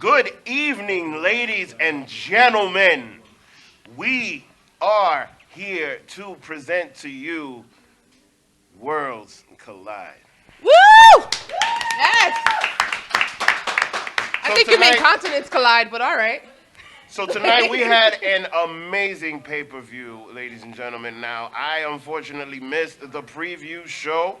Good evening, ladies and gentlemen. We are here to present to you Worlds Collide. Woo! Yes! I think you mean continents collide, but all right. So tonight we had an amazing pay-per-view, ladies and gentlemen. Now, I unfortunately missed the preview show.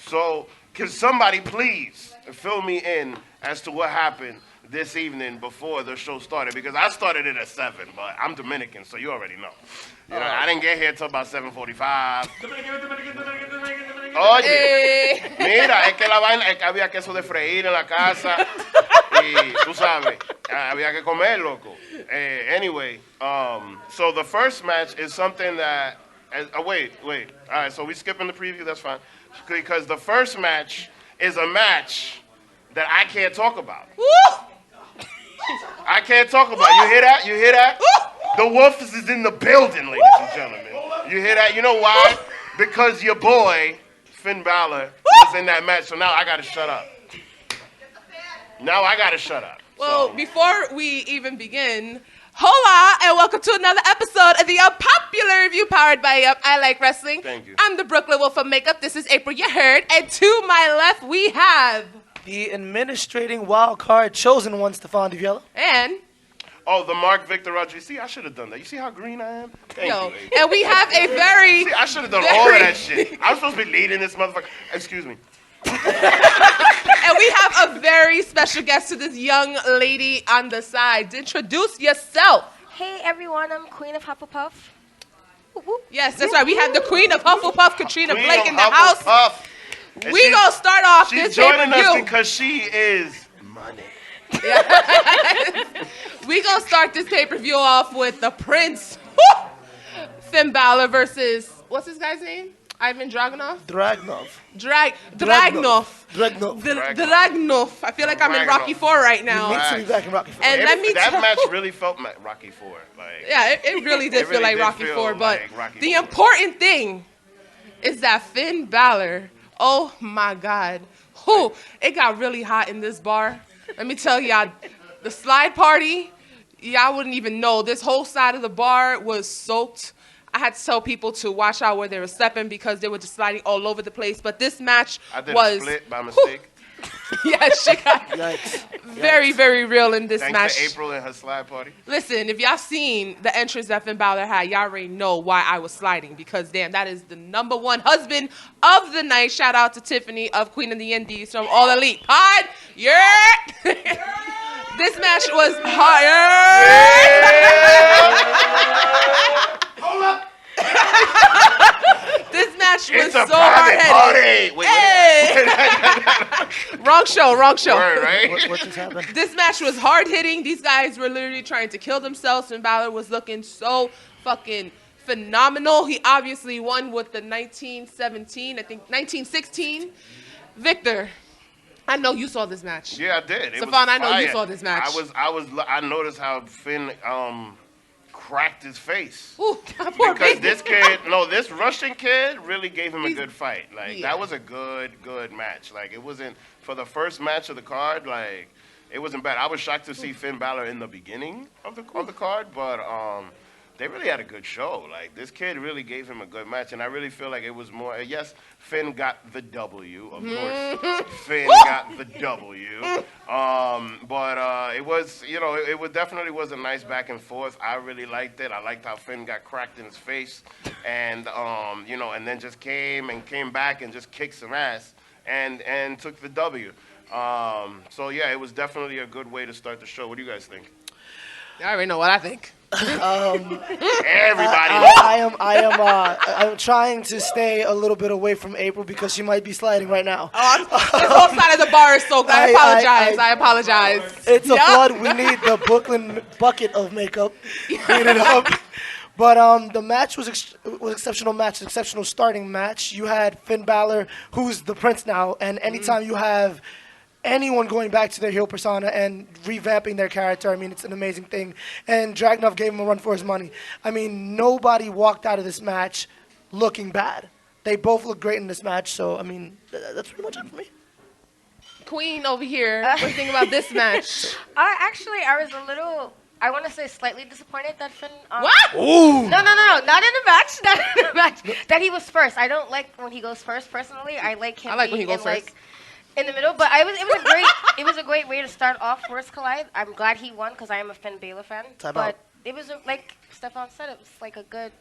So can somebody please fill me in as to what happened this evening before the show started? Because I started it at 7, but I'm Dominican, so you already know. I didn't get here until about 7:45. Oye, mira, es que la vaina, es que había queso de freír en la casa y tú sabes, había que comer, loco. Anyway, so the first match is something that, wait. All right, so we skipping the preview, that's fine. Because the first match is a match that I can't talk about. I can't talk about it. You hear that? You hear that? The Wolf is in the building, ladies and gentlemen. You hear that? You know why? Because your boy, Finn Balor, was in that match, so now I gotta shut up. Well, before we even begin, hola, and welcome to another episode of the unPOPULAR review powered by I Like Wrestling. Thank you. I'm the Brooklyn Wolf of Makeup. This is April, you heard. And to my left, we have... the administrating wild card chosen one, Stefan DiViello. And... oh, the Mark Victor Rodriguez. See, I should have done that. You see how green I am? Thank you. And we have a very... see, I should have done all of that shit. I'm supposed to be leading this motherfucker. Excuse me. And we have a very special guest to this young lady on the side. Introduce yourself. Hey everyone, I'm Queen of Hufflepuff. Yes, that's right. We have the Queen of Hufflepuff, Katrina Queen Blake, of in the house. Hufflepuff. And We gonna start off she's this joining us pay-per-view. because she is money. We gonna start this pay-per-view off with the Prince, Finn Balor versus, what's this guy's name? Ivan Dragunov? Dragunov. Dragunov. I feel like I'm in Rocky Dragunov. IV right now. Needs to be back in Rocky IV. And let me that tell match really felt like Rocky IV. Like, yeah, it really did It feel really like did Rocky feel IV. But like Rocky the IV. important thing is that Finn Balor, oh my God, it got really hot in this bar. Let me tell y'all, the slide party, y'all wouldn't even know. This whole side of the bar was soaked. I had to tell people to watch out where they were stepping because they were just sliding all over the place. But this match I did was... a split by mistake. yeah, she got Yikes. very, very real in this Thanks match. to April and her slide party. Listen, if y'all seen the entrance that Finn Balor had, y'all already know why I was sliding. Because, damn, that is the #1 husband of the night. Shout out to Tiffany of Queen of the Indies from All Elite Pod. Yeah! This match was Hold up. This match was It's a so private hard-headed. party. Wait, Hey! Wrong show. Word, right? What just happened? This match was hard-hitting. These guys were literally trying to kill themselves, and Balor was looking so fucking phenomenal. He obviously won with the 1916. Victor, I know you saw this match. Yeah, I did. It was Stefan, I know you fire. saw this match. I noticed how Finn cracked his face. Ooh, poor Because baby. this Russian kid really gave him a good fight. Like, Yeah. that was a good match. Like, it wasn't, for the first match of the card, like, it wasn't bad. I was shocked to see Finn Balor in the beginning of the card, but they really had a good show. Like, this kid really gave him a good match, and I really feel like it was more, yes, Finn got the W, of course. Finn got the W. But it was, it definitely was a nice back and forth. I really liked it. I liked how Finn got cracked in his face and, and then just came back and just kicked some ass and took the W. So, yeah, it was definitely a good way to start the show. What do you guys think? I already know what I think. Everybody. I'm trying to stay a little bit away from April because she might be sliding right now. This whole side of the bar is soaked. I apologize. It's a Yup. flood. We need the Brooklyn bucket of makeup. Clean it up. But the match was exceptional match, exceptional starting match. You had Finn Balor, who's the Prince now, and anytime you have anyone going back to their heel persona and revamping their character, I mean, it's an amazing thing. And Dragunov gave him a run for his money. I mean, nobody walked out of this match looking bad. They both look great in this match, so, I mean, that's pretty much it for me. Queen over here. What do you think about this match? Actually, I was a little, I want to say slightly disappointed that Finn. What? Ooh. No, not in the match. Not in the match. That he was first. I don't like when he goes first. Personally, I like him. I like when he being goes in, first. Like, in the middle, but it was a great way to start off Worlds Collide. I'm glad he won because I am a Finn Balor fan. Time but out. it was like Stefan said, it was like a good,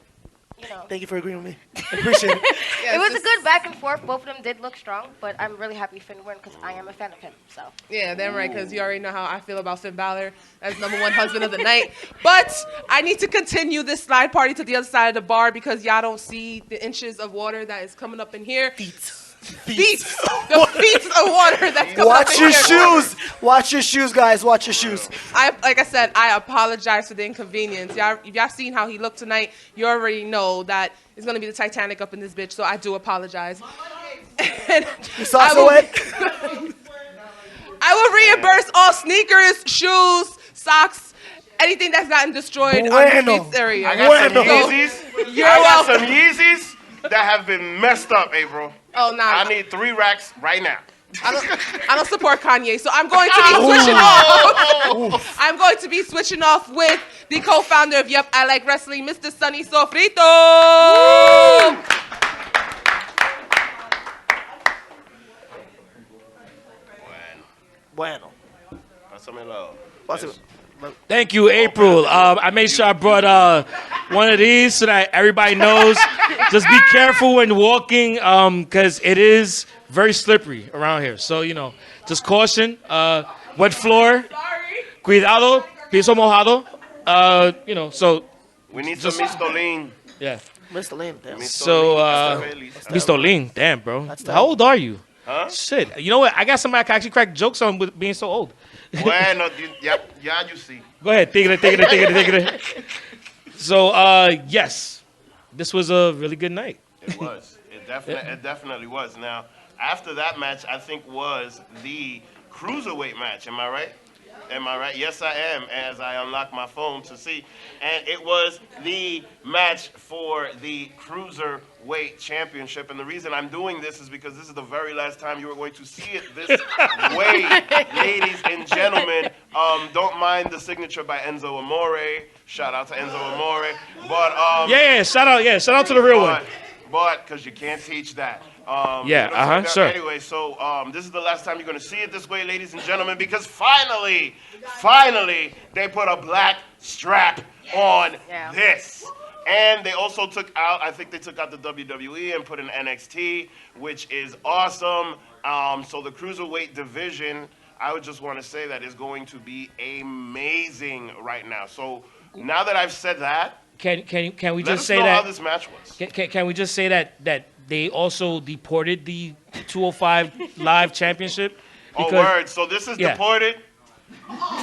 Thank you for agreeing with me. I appreciate it. Yeah, it was it's a good back and forth. Both of them did look strong, but I'm really happy Finn won because I am a fan of him. So Yeah, damn right, because you already know how I feel about Finn Balor as #1 husband of the night. But I need to continue this slide party to the other side of the bar because y'all don't see the inches of water that is coming up in here. Feet. The feet of water that's coming up Watch in your here. shoes. Watch your shoes, guys. Watch your shoes. Like I said, I apologize for the inconvenience. If y'all seen how he looked tonight, you already know that it's going to be the Titanic up in this bitch, so I do apologize. And Your socks are wet? I will reimburse all sneakers, shoes, socks, anything that's gotten destroyed on Bueno. the Feet's area. I got some Bueno. Yeezys. You're I got welcome. some Yeezys that have been messed up, April. Oh, nah. I need 3 racks right now. I don't support Kanye, so I'm going to be switching off. I'm going to be switching off with the co-founder of Yep, I Like Wrestling, Mr. Sonny Sofrito. Bueno. Pásamelo. Thank you, April. I made sure I brought one of these so that everybody knows. Just be careful when walking because it is very slippery around here. So, just caution. Wet floor. Cuidado. Piso mojado. So, We need some Mistolin. yeah. Mr. Lane, damn. So, Mr. Lean, damn, bro. How old are you? Huh? Shit. You know what? I got somebody I can actually crack jokes on with being so old. Bueno, yeah, you see. Go ahead. Take it. So, yes. This was a really good night. It was. It definitely was. Now, after that match, I think was the cruiserweight match. Am I right? Am I right? Yes, I am, as I unlock my phone to see. And it was the match for the Cruiserweight Championship. And the reason I'm doing this is because this is the very last time you are going to see it this way, ladies and gentlemen. Don't mind the signature by Enzo Amore. Shout out to Enzo Amore. But Shout out to the real one. But because you can't teach that. Sure. Anyway, so this is the last time you're going to see it this way, ladies and gentlemen, because finally, they put a black strap on this. And they also took out the WWE and put in NXT, which is awesome. So the cruiserweight division, I would just want to say that is going to be amazing right now. So now that I've said that, Can we let just us say know that? how this match was. Can we just say that they also deported the 205 Live Championship? Oh, word. So this is deported?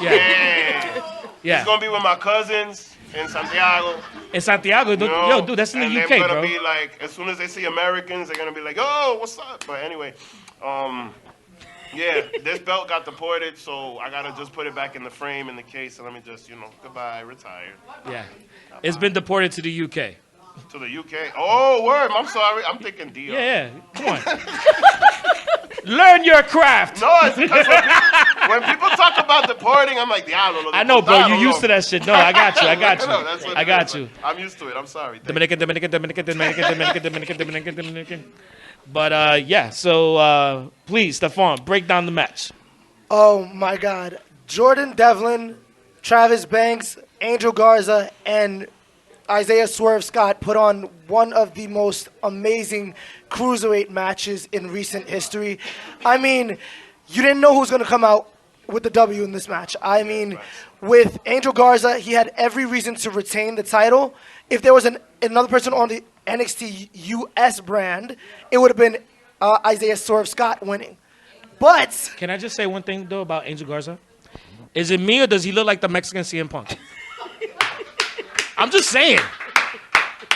Yeah. It's going to be with my cousins in Santiago. In Santiago, dude, that's in the and UK, they're gonna bro. be like, as soon as they see Americans, they're gonna be like, "Oh, what's up?" But anyway, this belt got deported, so I gotta just put it back in the frame in the case, and let me just, goodbye, retired. Yeah. It's been deported to the UK. To the UK. Oh, word. I'm sorry. I'm thinking DR. Yeah. Come on. Learn your craft. No, it's because when people talk about deporting, I'm like, Diablo. I know, bro. You used to that shit. No, I got you. No, that's what I it got is. you. I'm used to it. I'm sorry. Thank Dominican. But, so please, Stephon, break down the match. Oh, my God. Jordan Devlin, Travis Banks, Angel Garza, and Isaiah Swerve Scott put on one of the most amazing cruiserweight matches in recent history. I mean, you didn't know who was going to come out with the W in this match. I mean, with Angel Garza, he had every reason to retain the title. If there was another person on the NXT US brand, it would have been Isaiah Swerve Scott winning. But Can I just say one thing, though, about Angel Garza? Is it me or does he look like the Mexican CM Punk? I'm just saying.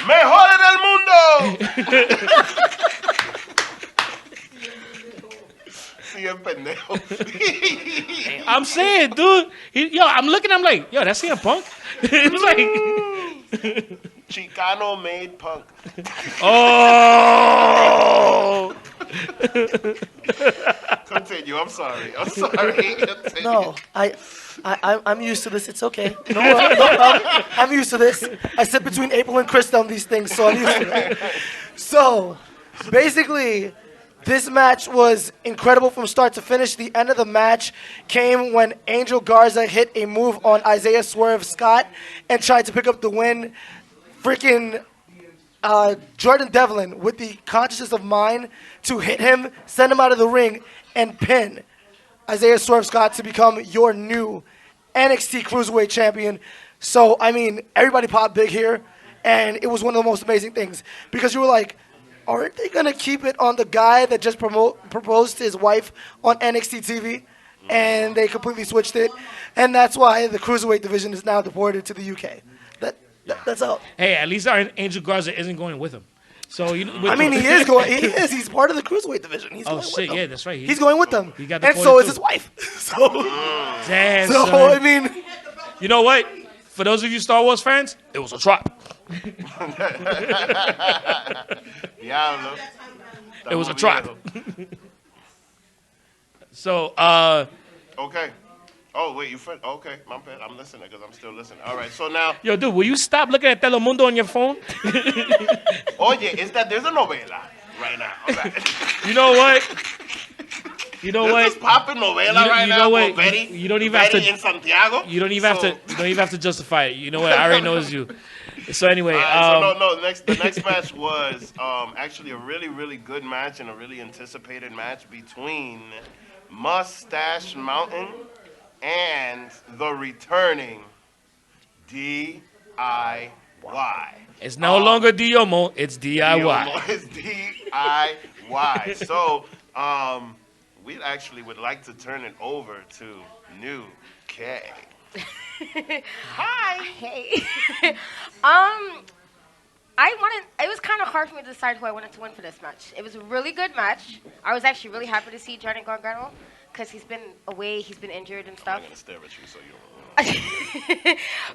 Mejor en el mundo. Sí, el pendejo. I'm saying, dude. I'm looking, I'm like, yo, that's CM Punk? It's like, Chicano made punk. oh. Continue. I'm sorry. Continue. No, I'm used to this. It's okay. No problem. I'm used to this. I sit between April and Krista on these things, so I'm used to it. So, basically, this match was incredible from start to finish. The end of the match came when Angel Garza hit a move on Isaiah Swerve Scott and tried to pick up the win. Freaking Jordan Devlin, with the consciousness of mind to hit him, send him out of the ring, and pin Isaiah Swerve Scott to become your new NXT Cruiserweight Champion. So, I mean, everybody popped big here, and it was one of the most amazing things. Because you were like, aren't they going to keep it on the guy that just proposed to his wife on NXT TV? And they completely switched it. And that's why the Cruiserweight division is now deported to the UK. That's all. Hey, at least our Angel Garza isn't going with him. So he is going. He is. He's part of the Cruiserweight division. He's going shit, with them. yeah, that's right. He's going with them. He got and deported so is too. his wife. So, Damn, so son. I mean, You know what? For those of you Star Wars fans, it was a trap. Diablo. It was a trap. So, Okay. Oh, wait, you fin- okay, my bad. I'm listening because I'm still listening. All right, so now, yo, dude, will you stop looking at Telemundo on your phone? oye, there's a novela right now. All right. You know what? You know There's what? this popping novela right you now. know what? For Betty, You don't even have Betty to- in Santiago. You don't even have to justify it. You know what? I already know it's you. So anyway, All right, so the next match was actually a really, really good match and a really anticipated match between Mustache Mountain and the returning DIY. it's no longer Diomo, it's DIY. It's DIY. So we actually would like to turn it over to New K. Hi. Hey. It was kind of hard for me to decide who I wanted to win for this match. It was a really good match. I was actually really happy to see Johnny Gargano because he's been away, he's been injured and I'm stuff. gonna stare at you so you don't.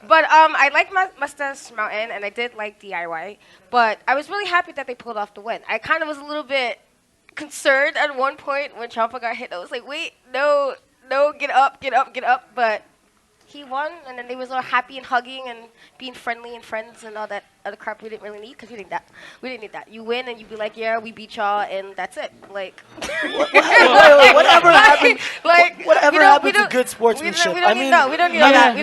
But I like Mustache Mountain and I did like DIY. But I was really happy that they pulled off the win. I kind of was a little bit concerned at one point when Ciampa got hit. I was like, wait, no, get up. But he won, and then they was all happy and hugging and being friendly and friends and all that other crap we didn't really need because we didn't need that. You win and you be like, yeah, we beat y'all, and that's it. Like, whatever happened. like Whatever we don't- happened we to don't- good sportsmanship? We don't I need mean, no, we don't need all that. We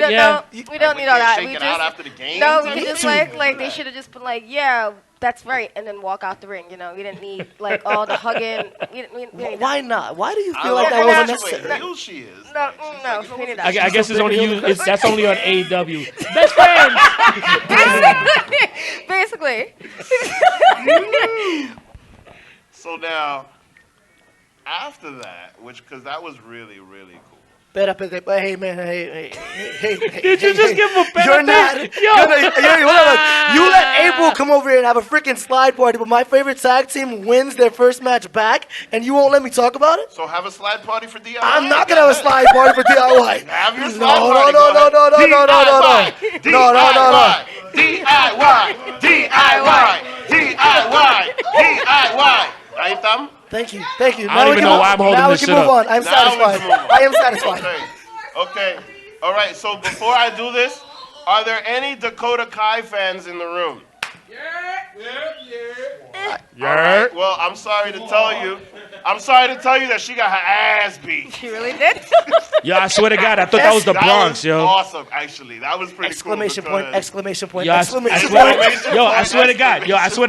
don't need all that. Shake We it out just after the game. no, we could Me just too. like they should have just been like, yeah, that's right, and then walk out the ring. You know, we didn't need like all the hugging. We didn't need Why not? Why do you I feel like love that how wasn't much of a necessary? heel she is. that. No, we didn't need that. I guess it's only you. That's only on AEW. Best friends. Basically. So now, after that, because that was really, really cool. Hey man, hey. Did you just give him a penalty? You're not. You let April come over here and have a freaking slide party, but my favorite tag team wins their first match back, and you won't let me talk about it? So have a slide party for DIY. I'm not gonna have a slide party for DIY. Have your No, slide no, party. no, no, no, no, no, no, no, no. DIY. Ahí estamos. Thank you. I don't even know why I'm holding now this we shit can move up. on. I'm Now we can satisfied. move on. I am satisfied. Okay. All right. So before I do this, are there any Dakota Kai fans in the room? All right. Well, I'm sorry to tell you that she got her ass beat. She really did. Yo, I swear to God, I thought that was the That Bronx, was yo. awesome, actually. That was pretty Exclamation cool. point, because- exclamation point, Yo, I exclamation swear, point. I swear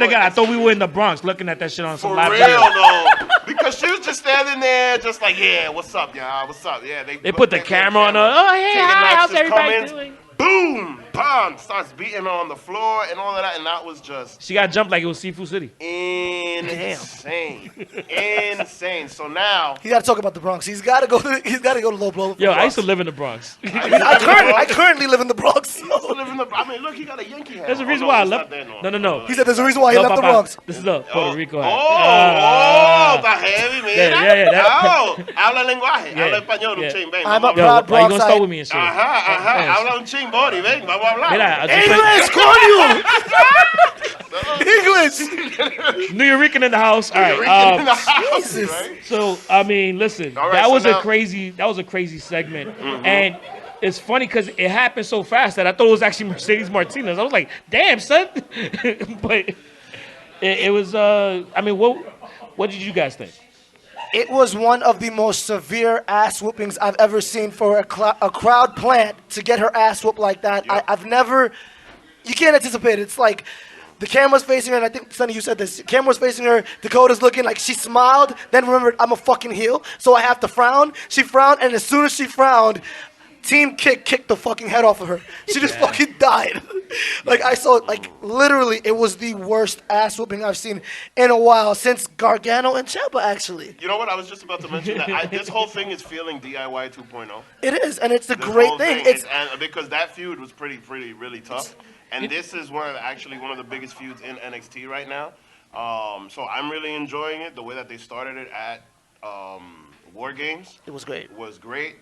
to God, I thought we were in the Bronx looking at that shit on some For live real, video. though. Because she was just standing there, just like, yeah, what's up, y'all? What's up? Yeah, They put the camera on her. Oh, hey, Taking hi, how's Max's everybody comments. doing? Boom, bam, starts beating her on the floor and all of that, and that was just She got jumped like it was Seafood City. insane. Insane. So now, He got to talk about the Bronx. He's got to go to low blow. Yo, I used to live in the Bronx. I currently live in the Bronx. I mean, look, he got a Yankee hat. There's a on. reason Oh, why I it's left. not there, No. He said there's a reason why he No, left the Papa, Bronx. This is the Puerto Rico hat. the heavy, man. Yeah. Oh, habla lenguaje. Yeah, Habla español, yeah. un ching, ven. I'm vamos a Yo, proud why you gonna Bronxite. start with me and shit? Ajá. Habla un ching, Bori, ven, vamos a hablar. Mira, English, coño! English. New Yorican in the house. All right. In the house, Jesus. right? So I mean, listen, All right, that so was now- a crazy segment, and it's funny because it happened so fast that I thought it was actually Mercedes Martinez. I was like, damn, son, but it was. I mean, what did you guys think? It was one of the most severe ass whoopings I've ever seen for a crowd plant to get her ass whooped like that. Yep. I've never. You can't anticipate it. It's like the camera's facing her, and I think, Sonny, you said this. The camera's facing her. Dakota's looking like she smiled, then remembered, I'm a fucking heel, so I have to frown. She frowned, and as soon as she frowned, Team kicked the fucking head off of her. She just fucking died. Like, I saw, like, literally, it was the worst ass whooping I've seen in a while since Gargano and Ciampa, actually. You know what? I was just about to mention that. This whole thing is feeling DIY 2.0. It is, and it's a This great whole thing. and because that feud was really tough. And this is one of the biggest feuds in NXT right now. So I'm really enjoying it. The way that they started it at War Games It was great. was great.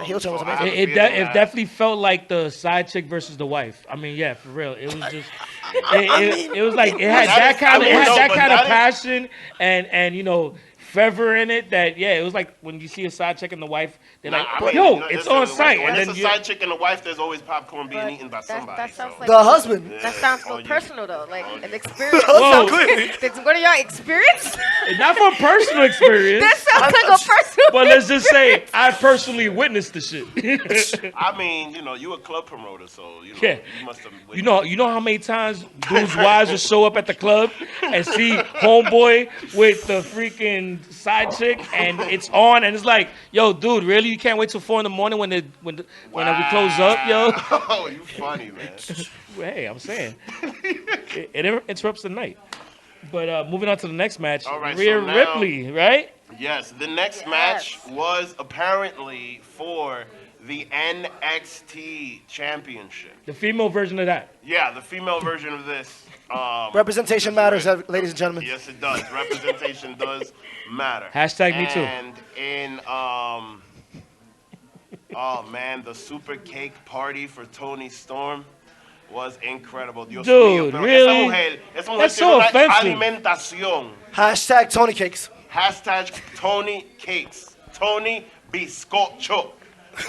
heel turn was I amazing. have a It feeling that- definitely felt like the side chick versus the wife. I mean, yeah, for real. It was just, it was like it had that kind of passion and you know fervor in it. That it was like when you see a side chick and the wife, they're like, it's on site. When And it's then a you, side chick and a wife, there's always popcorn being eaten by somebody. That sounds so. like The husband. That sounds so Oh, you- personal though, like an experience. Whoa. Did what are y'all experience? not from personal experience. That sounds like a personal. But let's just say I personally witnessed the shit. I mean, you a club promoter, so Yeah. you must have. You know how many times dudes' wives will show up at the club and see homeboy with the freaking side chick and it's on and it's like, yo, dude, really? You can't wait till 4 a.m. when we close up, yo? Oh, you funny, man. Hey, I'm saying it interrupts the night. But moving on to the next match, All right, Rhea so now- Ripley, right? Yes, the next match was apparently for the NXT Championship. The female version of that. Yeah, the female version of this. Representation matters, ladies and gentlemen. Yes, it does. Representation does matter. Hashtag me too. And in oh man, the super cake party for Toni Storm was incredible. Dios Dude, mío, pero really? esa mujer That's tiene so una offensive. alimentación. Hashtag Tony Cakes. Hashtag Tony Cakes. Tony Bizcocho.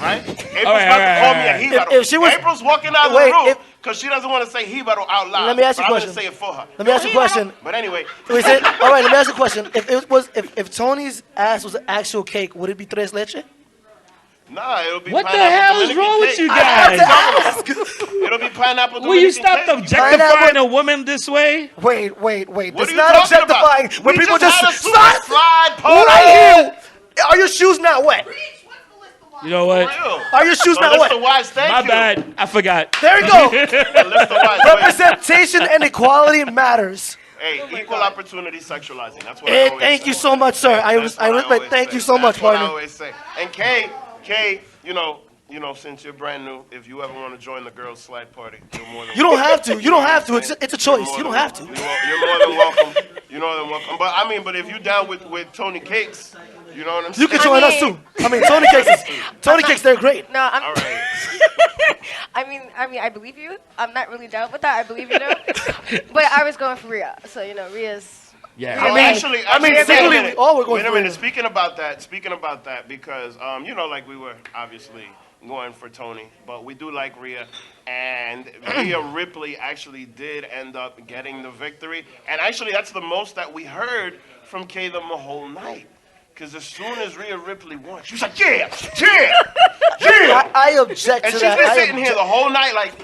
Right? April's All right, about to call me all a right. jíbaro. If she was- April's walking out of Wait, the room if- because she doesn't want to say jíbaro out loud. Let me ask you but a I'm question. going to say it for her. Let me ask you a question. But anyway, Is it, all right, let me ask you a question. If Tony's ass was an actual cake, would it be tres leche? nah, it'll be What the pineapple hell is Dominican wrong with cake. you guys? It'll be pineapple Will you Dominican stop cake. objectifying Pineapple- a woman this way? Wait. What That's are you not talking objectifying. about? When We people just had a just super stop slide party. right here. Are your shoes not wet? You know what? Real. Are your shoes So not list of wet? wives, thank My you. bad. I forgot. There you go. The list of wives, wait. Representation and equality matters. Hey, equal opportunity sexualizing. That's what I always Thank say. you so much, sir. I That's what respect. always Thank say. you so much, That's what I partner. always say. And Kay, you know, since you're brand new, if you ever want to join the girls' slide party, you're more than You don't have to. You don't have to. welcome. It's a choice. You don't have to. You're more than welcome. You're more than welcome. But if you're down with Tony Cakes, you know what I'm saying? You can join us too. I mean, Tony Cakes, they're great. No, I'm. All right. I mean, I believe you. I'm not really down with that. I believe you know. But I was going for Rhea, so Rhea's. Yeah. Oh, actually, secretly, wait a we all were going Wait a for minute. it. Speaking about that, because like we were obviously going for Tony, but we do like Rhea, and Rhea Ripley actually did end up getting the victory, and actually that's the most that we heard from Kay the whole night. Because as soon as Rhea Ripley won, she was like, yeah. I object And to she's that. been I sitting here object- the whole night like,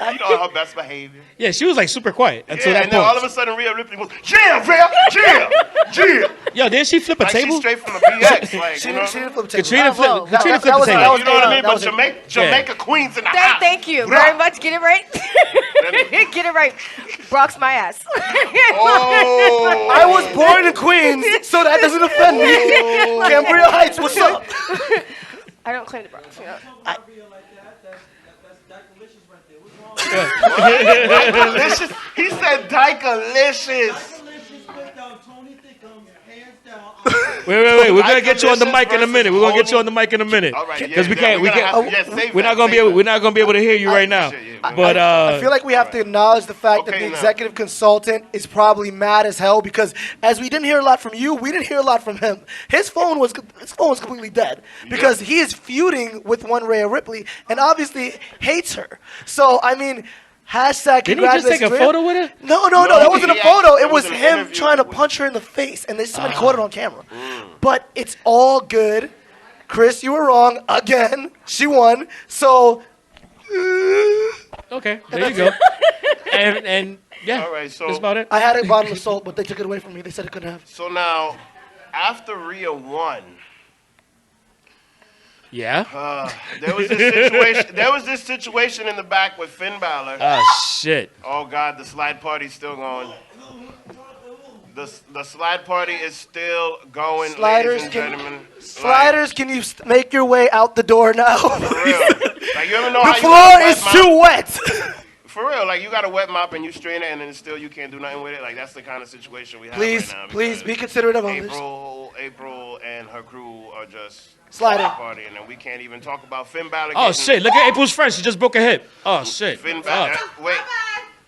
her best behavior. Yeah, she was like super quiet until Yeah, that and then all of point. a sudden Rhea Ripley was, yeah. Yo, didn't she flip a Like she's table? straight from the BX. Like, She you know, didn't flip the table. Katrina Oh, whoa. flipped. Katrina That flipped the was- table. that was- you know what I mean? that But was it. Jamaica Queens in the house. Thank you very much. Get it right. Get it right. Brock's my ass. Oh. I was born in Queens, so that doesn't offend me. Cambria Heights, what's up? I don't claim the Bronx. Delicious. He said Dykalicious. Wait. We're gonna Light get you on the mic in a conditions minute. We're gonna get you on the versus mic in a minute. All right, Because yeah, save we're that, not gonna be save able. that. We're not gonna be able to hear you right now. Shit, yeah, But I feel like we have to acknowledge the fact that Okay, the now. executive consultant is probably mad as hell because as we didn't hear a lot from you, we didn't hear a lot from him. His phone was completely dead because he is feuding with one Rhea Ripley and obviously hates her. So I mean, hashtag didn't he just take a congratulations to him. photo with her? No, No, that wasn't a he photo. actually- It was it was an him interview trying to with- punch her in the face, and somebody caught it on camera. But it's all good. Chris, you were wrong again. She won. So. Okay, there you go. and yeah, All right, so- that's about it. I had a bottle of salt, but they took it away from me. They said it couldn't have. So now, after Rhea won, Yeah. there was this situation. There was this situation in the back with Finn Balor. Shit. Oh God, the slide party's still going. The slide party is still going, Sliders, ladies and can, gentlemen. sliders, can you make your way out the door now? For real. Like you ever know The how floor you is too wet. For real, like you got a wet mop and you strain it and then still you can't do nothing with it. Like that's the kind of situation we have Please, right now. please because be considerate of others. April and her crew are just Sliding. slide party, and then we can't even talk about Finn Balor. Oh getting- shit! Look at April's friend. She just broke a hip. Oh shit. Finn Balor. Wait.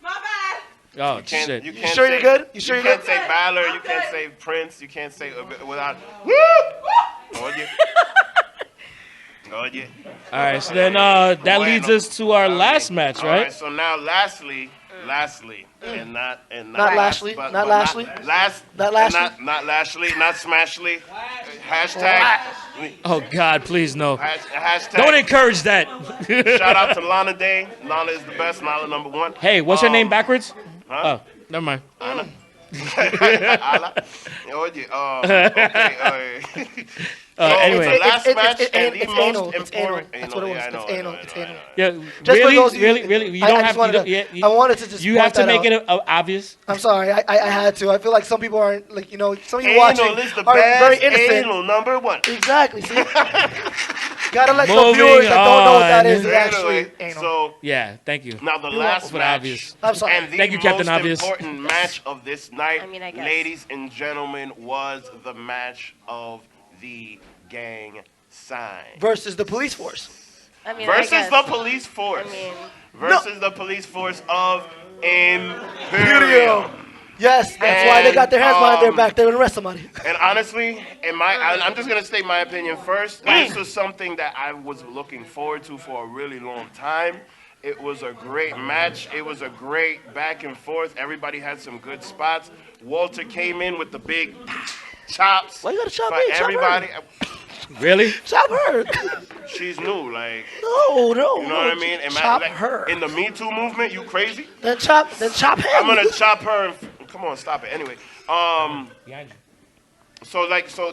My bad. Oh Can't, shit. you can't sure say, you're good? You sure you're can't good? say Balor. You can't say Prince. You can't say without. Woo! Oye. Oye. All right. So then that Bueno. leads us to our last match, All right? So now, lastly, and not Not Lashley? but Not Lashley? Last. Not Lashley? Not Lashley. Not Smashly. Hashtag. Oh God, please no. Hashtag. Don't encourage that. Shout out to Lana Day. Lana is the best. Lana number one. Hey, what's her name backwards? Huh? Oh, never mind. Ala. Oye, okay. Anyway. the last match it's and the it's most anal. It's important. anal. That's what it was. Yeah, I know, It's I anal. know, It's I know, anal. I know. Yeah, Just for really, those of you- really. You I don't just have wanted to. to- Yeah, I wanted to just You point have to that make out. it obvious. I'm sorry. I had to. I feel like some people aren't like some of you watching Anal is the are very best. innocent. Anal number one. Exactly. See, gotta let the Moving viewers that don't know what that on. is actually Anyway, anal. so Yeah, thank you. now the last for the match. obvious. I'm sorry. And the Thank you, Captain most Obvious. important match of this night, I mean, I guess. ladies and gentlemen, was the match of the gang sign. Versus the police force. I mean, I Versus guess. the police force. I mean, Versus the police force of Imperium. Yes, that's why they got their hands behind their And, back. They would arrest somebody. And honestly, I'm just gonna state my opinion first. This was something that I was looking forward to for a really long time. It was a great match. It was a great back and forth. Everybody had some good spots. Walter came in with the big chops. Why you gotta chop for me? Chop her. everybody. Really? Chop her. She's new, like No. you know what I mean. Chop Like, her. in the Me Too movement. You crazy? Then chop him. I'm gonna chop her. Come on, stop it. Anyway,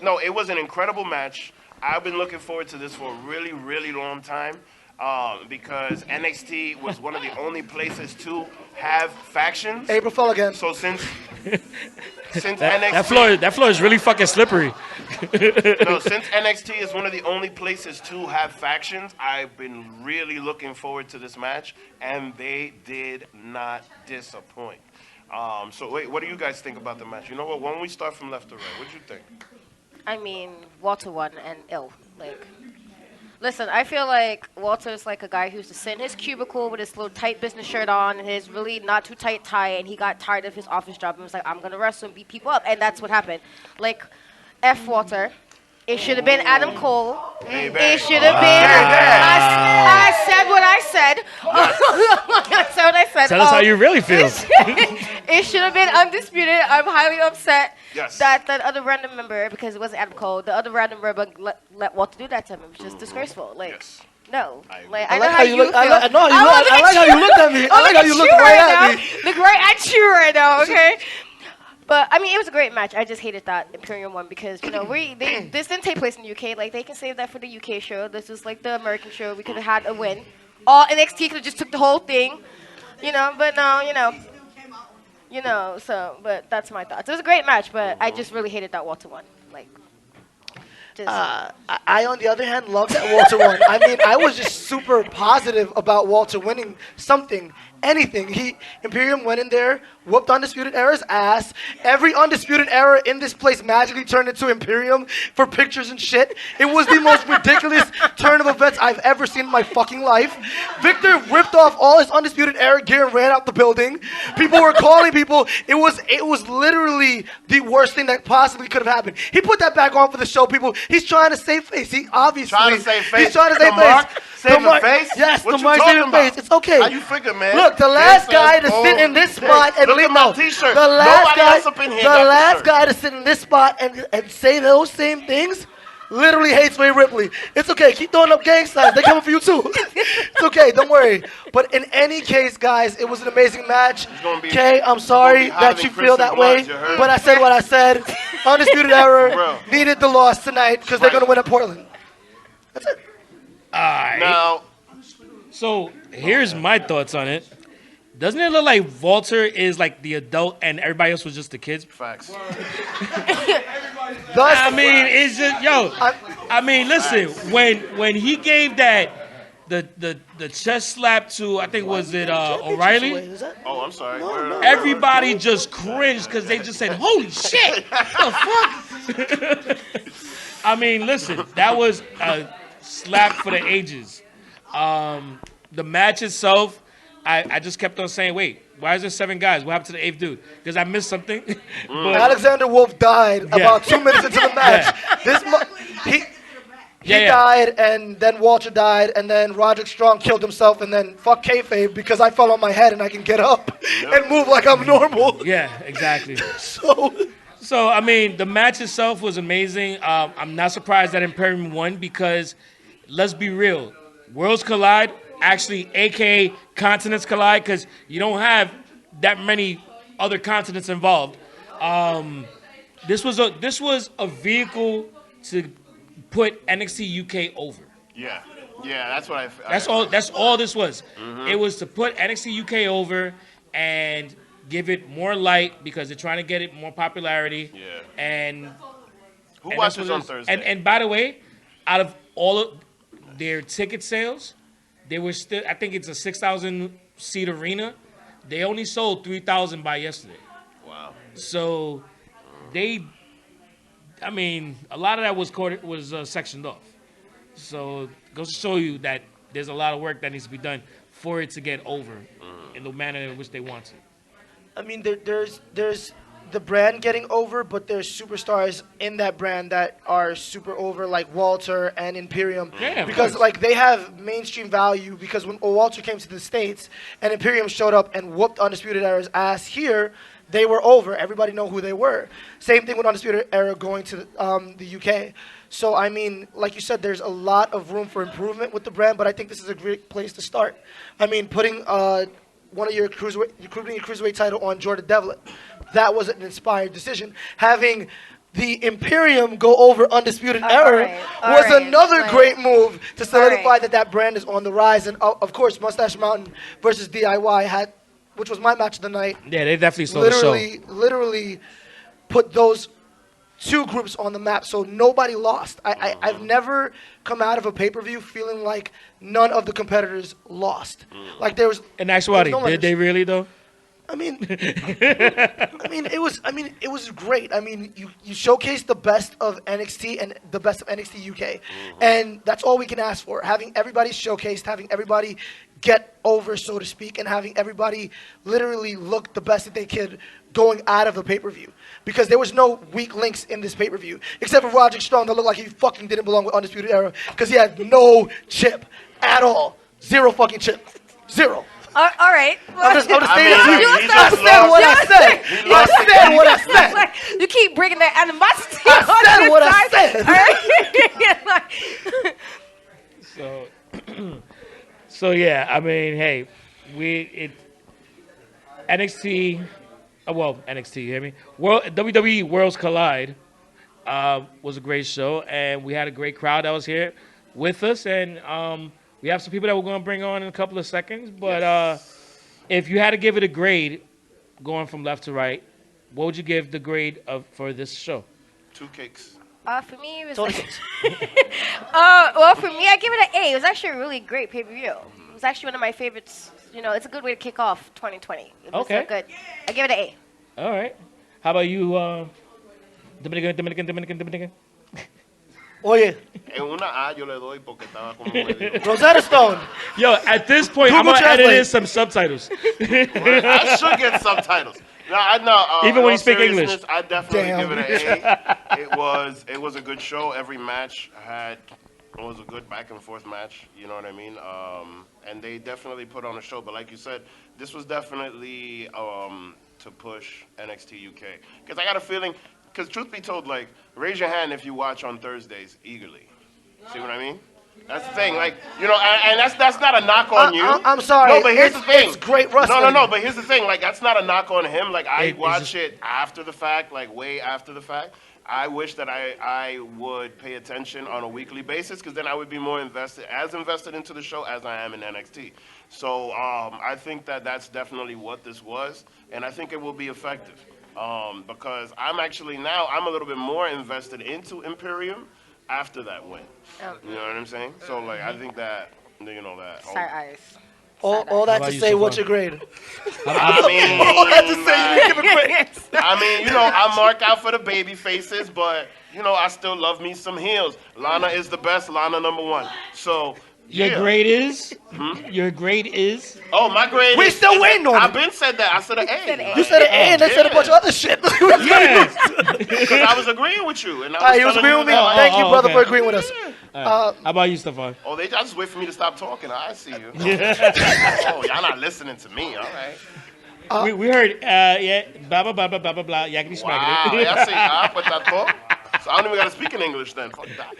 no, it was an incredible match. I've been looking forward to this for a really, really long time. Because NXT was one of the only places to have factions. April fell again. So since NXT, That floor is really fucking slippery. since NXT is one of the only places to have factions, I've been really looking forward to this match, and they did not disappoint. So wait, what do you guys think about the match? You know what? Why don't we start from left to right? What do you think? I mean, Walter won and ill. Like, listen, I feel like Walter's like a guy who used to sit in his cubicle with his little tight business shirt on and his really not too tight tie, and he got tired of his office job and was like, I'm gonna wrestle and beat people up, and that's what happened. Like, F Walter. It should have been Adam Cole. It should have been. I said what I said. I said what I said. Tell us how you really feel. It should have been Undisputed. I'm highly upset Yes. that that other random member, because it wasn't Adam Cole, the other random member let Walter do that to him. It was just disgraceful. Like, Yes. no. I agree. Like, I I like know how how you you look. feel. I like how you looked at me. I like how you looked look right now. at me. Look right at you right now, okay? But I mean, it was a great match. I just hated that Imperium won because this didn't take place in the UK. Like, they can save that for the UK show. This is like the American show. We could have had a win. All NXT could have just took the whole thing, But no, So, but that's my thoughts. It was a great match, but I just really hated that Walter won. Like, just. I, on the other hand, love that Walter won. I mean, I was just super positive about Walter winning something, anything. Imperium went in there, whooped Undisputed Era's ass. Every Undisputed Era in this place magically turned into Imperium for pictures and shit. It was the most ridiculous turn of events I've ever seen in my fucking life. Victor ripped off all his Undisputed Era gear and ran out the building. People were calling people. It was literally the worst thing that possibly could have happened. He put that back on for the show, people. He's trying to save face. He obviously Trying to save face. He's trying to save The mark face. saving The mark- face? Yes, What the you mark talking saving about? face. It's okay. How you figure, man? Look, the last Face guy says, to "Oh, sit in this hey, spot and look at my no, t-shirt. The last Nobody guy, else up in here the got the last shirt. guy to sit in this spot and say those same things. Literally hates Ray Ripley. It's okay. Keep throwing up gang signs. They're coming for you too. It's okay. Don't worry. But in any case, guys, it was an amazing match. gonna be- Kay, I'm sorry gonna be hotter that you than feel that Kristen way. Blunt, you heard? But I said what I said. Undisputed Era Bro. needed the loss tonight because they're Right. going to win at Portland. That's it. All right. Now, So here's my thoughts on it. Doesn't it look like Walter is like the adult and everybody else was just the kids? facts. Thus, I mean, it's just I mean, listen, when he gave that the chest slap to I think was it O'Reilly, Is that- Oh, I'm sorry. everybody just cringed because they just said, "Holy shit, the fuck!" I mean, listen, that was a slap for the ages. The match itself, I just kept on saying, "Wait, why is there 7 guys? What happened to the 8th dude?" Because I missed something. But Alexander Wolf died about 2 minutes into the match. He Yeah. died, and then Walter died, and then Roderick Strong killed himself, and then fuck kayfabe because I fell on my head and I can get up and move like I'm normal. yeah, exactly. So I mean, the match itself was amazing. I'm not surprised that Imperium won because, let's be real, Worlds Collide, actually, aka Continents Collide, because you don't have that many other continents involved. This was a vehicle to put NXT UK over. Yeah, that's what I. That's all this was. It was to put NXT UK over and give it more light because they're trying to get it more popularity. Yeah. And Who and watches that's what on it is. Thursday? And by the way, out of all of their ticket sales, they were still. I think it's a 6,000 seat arena. They only sold 3,000 by yesterday. Wow. So I mean, a lot of that was sectioned off. So it goes to show you that there's a lot of work that needs to be done for it to get over in the manner in which they want to. I mean, there's the brand getting over, but there's superstars in that brand that are super over, like Walter and Imperium. Yeah, of because course. like they have mainstream value. Because when Walter came to the States and Imperium showed up and whooped Undisputed Era's ass here, they were over. Everybody know who they were. Same thing with Undisputed Era going to the UK. So, I mean, like you said, there's a lot of room for improvement with the brand, but I think this is a great place to start. I mean, putting one of your cruiserweight title on Jordan Devlin, that was an inspired decision. Having the Imperium go over Undisputed Era was another great move to solidify that brand is on the rise. And, of course, Mustache Mountain versus DIY which was my match of the night. Yeah, they definitely stole the show. Literally put those 2 groups on the map, so nobody lost. I've never come out of a pay-per-view feeling like none of the competitors lost. Like there was. In actuality, there was no did they really though? I mean, it was great. I mean, you showcased the best of NXT and the best of NXT UK, and that's all we can ask for. Having everybody showcased, having everybody get over, so to speak, and having everybody literally look the best that they could going out of the pay-per-view. Because there was no weak links in this pay-per-view, except for Roderick Strong that looked like he fucking didn't belong with Undisputed Era because he had no chip at all. 0 fucking chip. 0. All right. I'm just saying like, it. he I just said lost. what I said. He lost the I said what I said. Like, you keep bringing that animosity. I on said this what I side. said. All right. So yeah, I mean, hey, NXT, NXT, you hear me? WWE Worlds Collide was a great show, and we had a great crowd that was here with us, and we have some people that we're going to bring on in a couple of seconds. But if you had to give it a grade, going from left to right, what would you give the grade for this show? 2 cakes. For me, it was. Tony Well, for me, I give it an A. It was actually a really great pay-per-view. was actually one of my favorites. You know, it's a good way to kick off 2020. It was Okay. good. I give it an A. All right. How about you, Dominican? Oye, En una A yo le doy porque estaba como medio. Rosetta Stone. Yo, at this point, I'm Google going to edit Translate. in some subtitles. I should get subtitles. No, I know. Even when in you speak all English. seriousness, I definitely Damn. give it an A. It was a good show. Every match was a good back and forth match. You know what I mean? And they definitely put on a show. But like you said, this was definitely to push NXT UK. Because I got a feeling. Because truth be told, like, raise your hand if you watch on Thursdays eagerly. See what I mean? That's the thing, like, you know, and that's not a knock on you. I'm sorry. No, but here's the thing. It's great wrestling. No, but here's the thing, like, that's not a knock on him. Like, I It's watch just- it after the fact, like, way after the fact. I wish that I would pay attention on a weekly basis, because then I would be more invested into the show as I am in NXT. So I think that that's definitely what this was, and I think it will be effective. Because I'm a little bit more invested into Imperium after that win. You know what I'm saying? So, like, I think that, you know, that. Sorry, eyes. All that about to you, say, what's Stefan? your grade? I mean, All that to say, you give a grade. I mean, you know, I mark out for the baby faces, but, you know, I still love me some heels. Lana is the best, Lana #1. So, Your yeah. grade is? Your grade is? Oh, my grade We is... still waiting on I've it. been said that. I said an A. said A. You said an A and then said a bunch of other shit. Yeah. Because I was agreeing with you. And He was telling agreeing you with me. that, Thank you, oh, brother, okay. for agreeing with us. How about you, Stefan? Oh, they just wait for me to stop talking. I see you. Oh, y'all not listening to me. All right. We heard, yeah, blah, blah, blah, blah, blah, blah, blah, yakety Wow. smackety. Y'all say, but I thought. So I don't even got to speak in English then. Fuck that.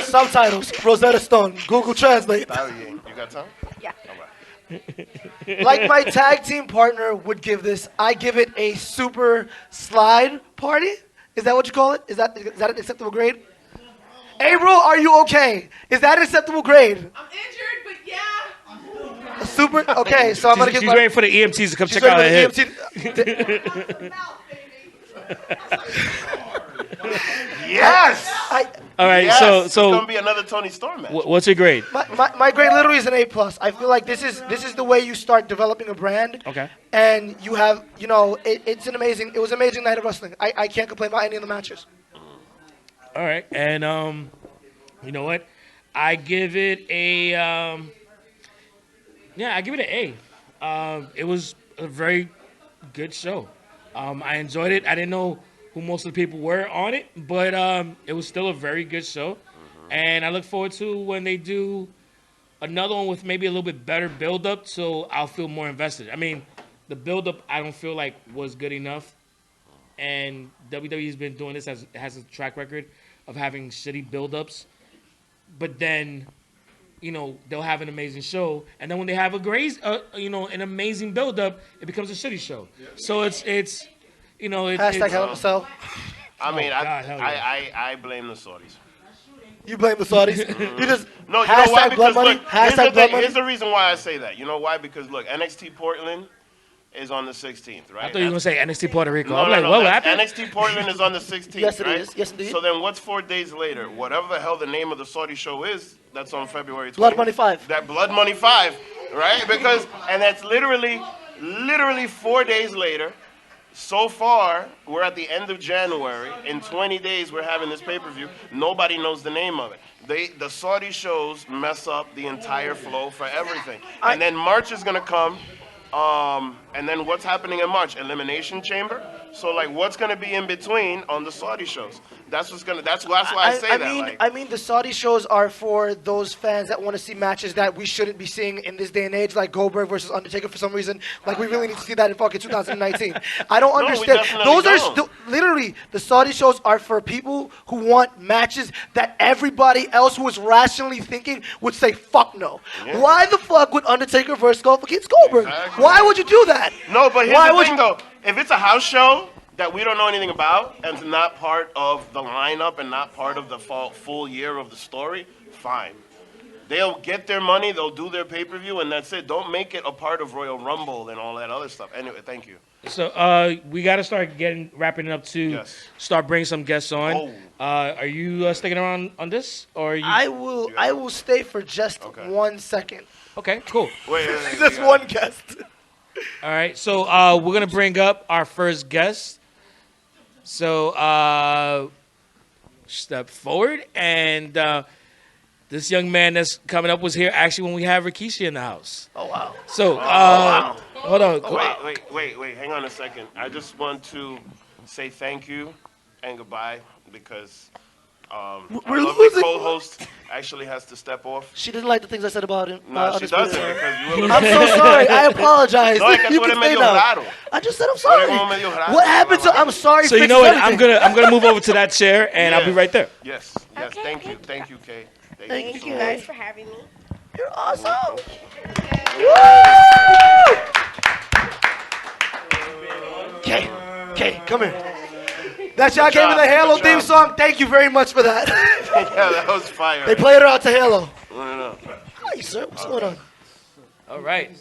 Subtitles. Rosetta Stone. Google Translate. Sorry, you got time? Yeah. All right. Like my tag team partner would give this, I give it a super slide party. Is that what you call it? Is that an acceptable grade? April, are you okay? Is that an acceptable grade? I'm injured, but yeah. A super. Okay, so I'm gonna give She's my. waiting for the EMTs to come she's check out her ready hip. for the EMT. Yes! All right, Yes! so It's going to be another Tony Storm match. what's your grade? My grade literally is an A+. I feel like this is the way you start developing a brand. Okay. And you have, you know, it was an amazing night of wrestling. I can't complain about any of the matches. All right, and you know what? I give it a I give it an A. It was a very good show. I enjoyed it. I didn't know who most of the people were on it, but it was still a very good show. And I look forward to when they do another one with maybe a little bit better build-up, so I'll feel more invested. I mean, the build-up I don't feel like was good enough. And WWE's been doing this, has a track record of having shitty build-ups. But then, you know, they'll have an amazing show. And then when they have an amazing build-up, it becomes a shitty show. Yeah. So it's you know, Hashtag Hell in a Cell. I mean, God, hell yeah. I blame the Saudis. You blame the Saudis. You just No, you know why? hashtag blood Because money. look, here's the Hashtag blood thing. money. Here's the reason why I say that. You know why? Because look, NXT Portland is on the 16th, right? I thought you were going to say NXT Puerto Rico. No, I'm like, no, what that's- happened? NXT Portland is on the 16th, Yes, it right? is. Yes, indeed. So then what's 4 days later? Whatever the hell the name of the Saudi show is, that's on February 20th. Blood Money 5. That Blood Money 5, right? Because, and that's literally 4 days later. So far, we're at the end of January. In 20 days, we're having this pay-per-view. Nobody knows the name of it. The Saudi shows mess up the entire flow for everything. And then March is going to come. And then what's happening in March? Elimination Chamber. So like, what's gonna be in between on the Saudi shows? That's why I say that. I mean, the Saudi shows are for those fans that want to see matches that we shouldn't be seeing in this day and age, like Goldberg versus Undertaker. For some reason, like we really need to see that in fucking 2019. I don't we understand. definitely Those are don't. literally the Saudi shows are for people who want matches that everybody else who is rationally thinking would say fuck no. Yeah. Why the fuck would Undertaker versus against Goldberg? Exactly. Why would you do that? No, but here's Why the would thing though. If it's a house show that we don't know anything about and it's not part of the lineup and not part of the full year of the story, fine. They'll get their money, they'll do their pay-per-view, and that's it. Don't make it a part of Royal Rumble and all that other stuff. Anyway, thank you. So we got to start wrapping it up to Yes. start bringing some guests on. Oh. Are you sticking around on this, or are you? I will stay for just Okay. 1 second. Okay, cool. Wait, Just one guest. All right, so we're gonna bring up our first guest. So step forward, and this young man that's coming up was here actually when we had Rikishi in the house. Oh, wow. So hold on. Wait. Hang on a second. I just want to say thank you and goodbye because our We're lovely losing. co-host actually has to step off. She didn't like the things I said about him. No, she doesn't because you were. I'm so sorry. I apologize. No, es que You tú eres can stay medio now. raro. I just said I'm sorry. como medio raro. What happened to? I'm sorry. So you know what? I'm gonna move over to that chair, and I'll be right there. Yes. Okay, Thank you, Kay. Thank Thank you. you guys for having me. You're awesome. Okay, come here. That y'all gave me the Halo Good theme job. song. Thank you very much for that. Yeah, that was fire. They played her out to Halo. No. Hi, sir. What's going on? All right.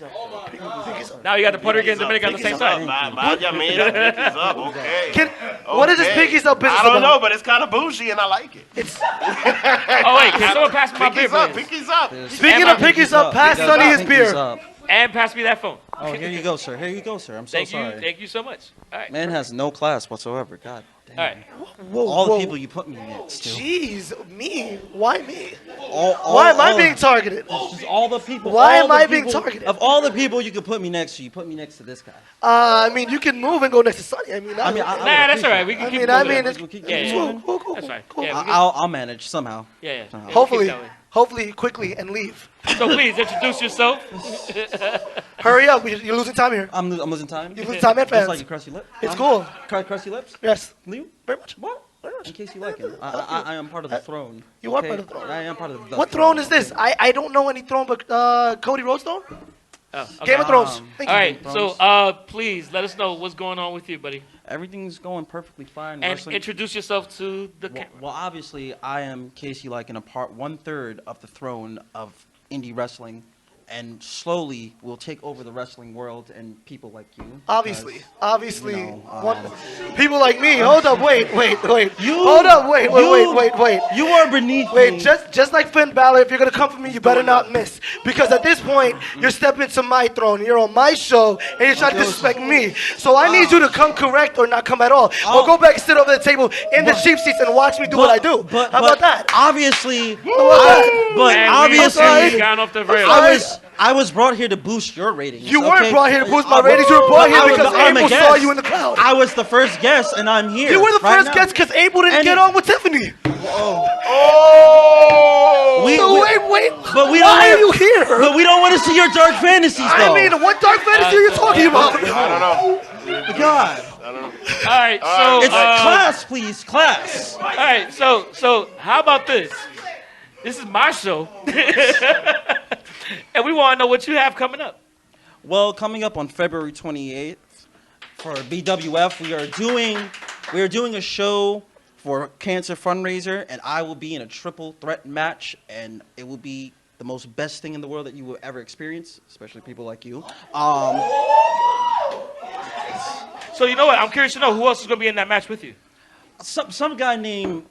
Now you got the Puerto Rican and Dominican on the same side. Vaya, mira, pinkies up. Okay. What is this pinkies up business I don't know, about? but it's kind of bougie and I like it. Oh wait, can someone pass me my beer, Pinkies up, please? pinkies up. Speaking of pinkies up, pass Sonny his beer. And pass me that phone. Oh, here you go, sir. Here you go, sir. I'm so Thank sorry. you. Thank you so much. All right. Man has no class whatsoever. God damn. All right. Whoa, All whoa. the people you put me next to. Jeez, me? Why me? All, Why am I being targeted? Just all the people. Why all am the I being people- targeted? Of all the people you could put me next to, you put me next to this guy. I mean, you can move and go next to Sonny. I mean, I mean, Nah, that's all right. We can I keep mean, moving. it's We'll keep Yeah, moving. cool. That's fine. cool. Yeah, we can- I'll manage somehow. yeah. Hopefully, We'll keep quickly and leave. going. So please introduce yourself. Hurry up, you're losing time here. I'm losing time. You're losing time and Just like fans. your crusty lip. It's cool. Crusty lips. Yes, You? very much. What? In case you like it. I am part of the throne. You are okay? part of the throne. I am part of the What throne is this? I don't know any throne but Cody Rhodes throne? Oh, okay. Game of Thrones. Thank All you. right. So please let us know what's going on with you, buddy, Everything's going perfectly fine. and Wrestling- introduce yourself to the camera. Well, obviously, I am Casey Lycan, a part 1/3 of the throne of indie wrestling, and slowly will take over the wrestling world and people like you. Obviously, because, you know, people like me. Hold up, wait. You- Hold up, wait. You are beneath Wait, me. just like Finn Balor, if you're gonna come for me, you better not miss. Because at this point, you're stepping to my throne. You're on my show, and you're trying to disrespect me. So I need you to come correct or not come at all. Or go back and sit over the table in the cheap seats and watch me do what I do. How about that? Obviously, about that? but And obviously, we gone off the rails. I was brought here to boost your ratings. You weren't okay? brought here to boost my ratings. You were brought here because I'm a Abel guest. saw you in the crowd. I was the first guest, and I'm here. You were the right first now. guest because Abel didn't And get it- on with Tiffany. Oh! Wait. But we Why don't are you here? But we don't want to see your dark fantasies, though. I mean, what dark fantasy are you talking about? I don't know. God. I don't know. All right. So It's class, please, class. all right. So how about this? This is my show, and we want to know what you have coming up. Well, coming up on February 28th for BWF, we are doing a show for cancer fundraiser, and I will be in a triple threat match, and it will be the most best thing in the world that you will ever experience, especially people like you. So you know what? I'm curious to know who else is going to be in that match with you. Some guy named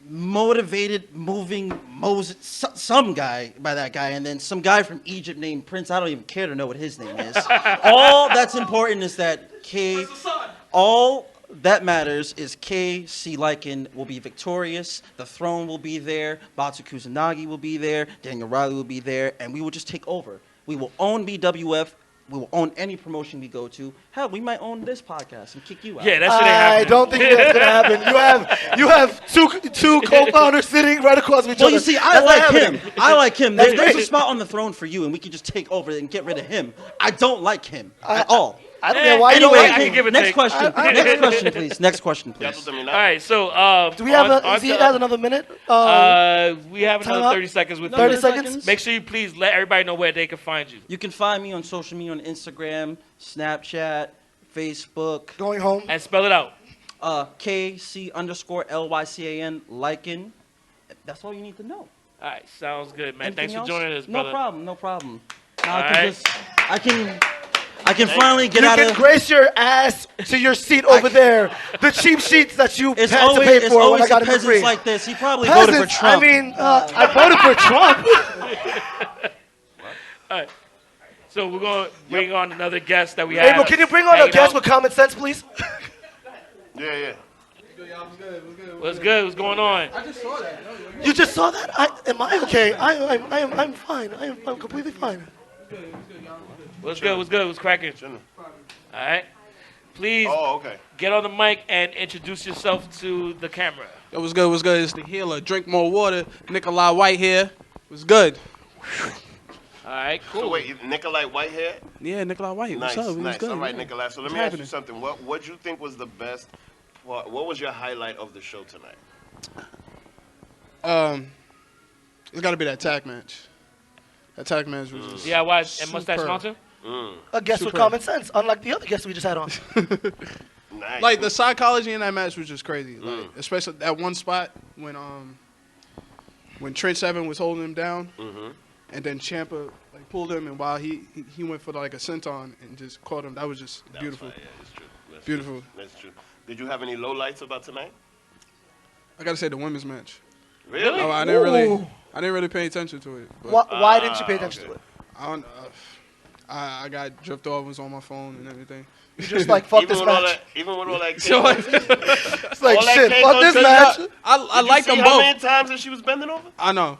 Motivated Moving Moses, some guy by that guy, and then some guy from Egypt named Prince. I don't even care to know what his name is. All that's important is that all that matters is KC Lycan will be victorious. The throne will be there. Batsu Kusanagi will be there. Daniel Riley will be there, and we will just take over. We will own BWF. We will own any promotion we go to. Hell, we might own this podcast and kick you out. Yeah, that shit ain't I happening. don't think that's gonna happen. You have two co-founders sitting right across from each Well, other. you see, I That's not like happening. him. I like him. That's There's a great. spot on the throne for you, and we can just take over and get rid of him. I don't like him at all. I don't know why you Anyway, don't I like can him. give it next take. question. Next question, please. Next question, Ya tú please. terminaste. All right. So Do we have on he to- has another minute? we have Time another up? 30 seconds with 30 you. seconds? Make sure you please let everybody know where they can find you. You can find me on social media on Instagram, Snapchat, Facebook, Going home. And spell it out. KC_LYCAN, Lycan. That's all you need to know. All right. Sounds good, man. Anything Thanks for else? joining us, brother. No problem. Now All I can right. just, I can finally get You out can of. grace your ass to your seat over there. The cheap sheets that you It's had to always, pay it's for when I always got the it for free. peasants like this. He probably voted for Peasants, Trump. I mean, I voted for Trump. right. So we're gonna bring on another guest that we have. April, can you bring on a hanging guest out. with common sense, please? Yeah. What's good? What's going on? You just saw that? Am I okay? I'm fine. I'm completely fine. What's good? What's good? What's cracking? All right. Please Oh, okay. get on the mic and introduce yourself to the camera. Yo, what's good? What's good? It's the healer. Drink more water. Nikolai White here. What's good? All right, cool. So wait, Nikolai Whitehead? Yeah, Nikolai White. Nice, What's up? nice. What's good? All right, Yeah. Nikolai. So let me ask you something. What you think was the best? What was your highlight of the show tonight? It's got to be that tag match. That tag match was just DIY and Mustache superb. Mountain? A guest with Superb. common sense, unlike the other guests we just had on. Nice. Like the psychology in that match was just crazy. Like, especially that one spot when Trent Seven was holding him down, and then Ciampa like pulled him, and while he went for like a senton and just caught him. That was just beautiful. Yeah, it's true. That's Beautiful. True. That's true. Did you have any lowlights about tonight? I gotta say the women's match. Really? Oh, I didn't really pay attention to it. But Why didn't you pay attention to it? I don't. I got dripped off. Was on my phone and everything. You just like, fuck this match. Even with all that So cake, It's like, all that shit, cake fuck on this top. match. I did like you see them how both. many times that she was bending over? I know.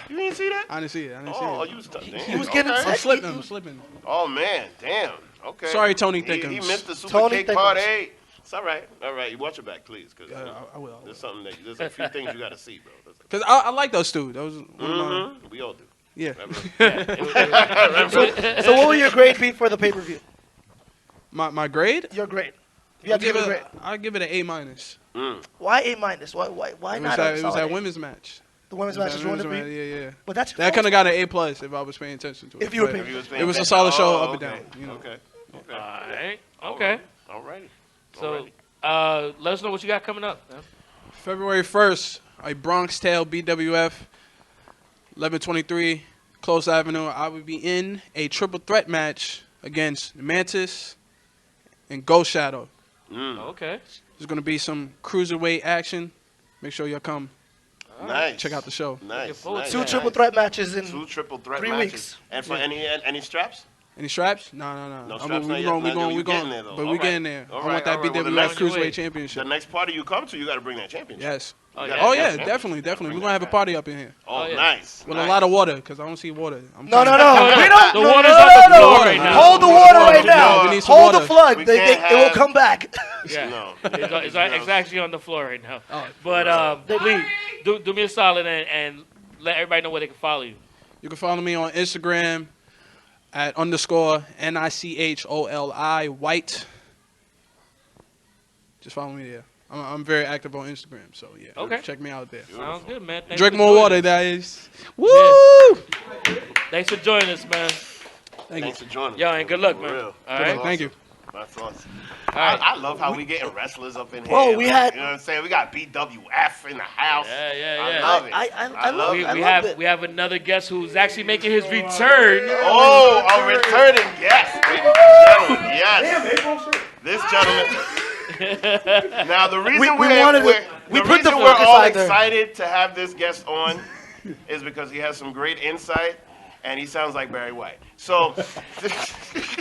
You didn't see that? I didn't see it. Oh, see it. you was He was getting okay. I'm slipping. Oh man, damn. Okay. Sorry, Tony He Thickums. missed the super Tony cake Thickums. party. It's all right. All right. You watch your back, please, because I will. there's something that there's a few things you got to see, bro. Because I like those two. Those. We all do. Yeah. So what would your grade be for the pay-per-view? My grade? Your grade. You have to give it a grade. I'll give it an A minus. Why A minus? Why It not? was a solid that A? women's match. The women's match is ruined Women's for match, you. yeah. But that's your That could fault. have got an A plus if I was paying attention to it. If you were But paying If you was It was a paying solid show attention. up and down. You know. Okay. All right. Okay. All righty. So let us know what you got coming up, man. February 1st, a Bronx Tale BWF, 1123 Close Avenue. I will be in a triple threat match against Mantis and Ghost Shadow. Okay. There's going to be some cruiserweight action. Make sure y'all come Nice. check out the show. Nice. forward nice. to Two triple threat matches in. Two triple threat 3 matches. weeks. And for any straps? Any straps? No. No I straps, mean, not we yet. going, Not yet. You getting there, though. but All we right. getting there. All I want right, that all right. Well, the BWF next- Cruiserweight The Championship. next party you come to, you got to bring that championship. Yes. Oh, Oh, yeah. yeah, definitely. We're going to have a party up in here. Oh, yeah. nice. With nice. a lot of water, because I don't see water. I'm No. trying to- We don't. The no, water's no, on the no, floor no. right now. Hold the water right We now. need some Hold the water. flood. We It can't will have- come back. Yeah. No. It's actually on the floor right now. But please do me a solid and let everybody know where they can follow you. You can follow me on Instagram at _NICHOLI White. Just follow me there. I'm very active on Instagram, so yeah. Okay. Check me out there. Sounds good, man. Thanks Drink for more joining water, us. guys. Woo! Thanks for joining us, man. Thank Thanks you. for joining us. Yo, and good luck, For man. real. All right. Thank you. That's awesome. right. I love how we getting wrestlers up in here. Whoa, we had- You know what I'm saying? We got BWF in the house. Yeah. I love it. I love We, it. I we love have it. we have another guest who's actually making his return. Oh, a returning guest, ladies and gentlemen. Yes. This gentleman. Now, the reason We we're, wanted to- we're, we the put the reason we're focus all out there. excited to have this guest on is because he has some great insight, and he sounds like Barry White. So,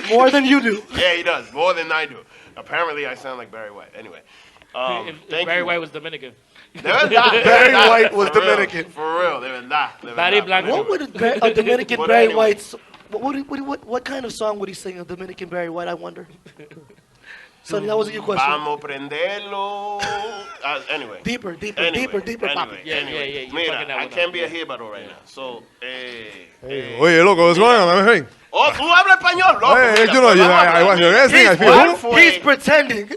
More than you do. yeah, he does more than I do. Apparently, I sound like Barry White. Anyway, If thank Barry you. White was Dominican. There was not. Barry White was For real. Dominican. For real, there was not. Barry Blanco. What would a Dominican But Barry anyway. White's? What kind of song would he sing? A Dominican Barry White, I wonder. Sonny, that wasn't your question. Vamos prenderlo. Anyway. Deeper, deeper, Anyway, deeper, deeper. Anyway, Yeah, anyway. yeah, you Mira, fucking that I one can't up, be yeah. a jíbaro right now. So, Oye, loco, what's going on? Hey, Oh, tú hablas español, loco. hey, Mira, you know, pues, vamos a I watch hablar. your wrestling. I feel What? cool. He's pretending.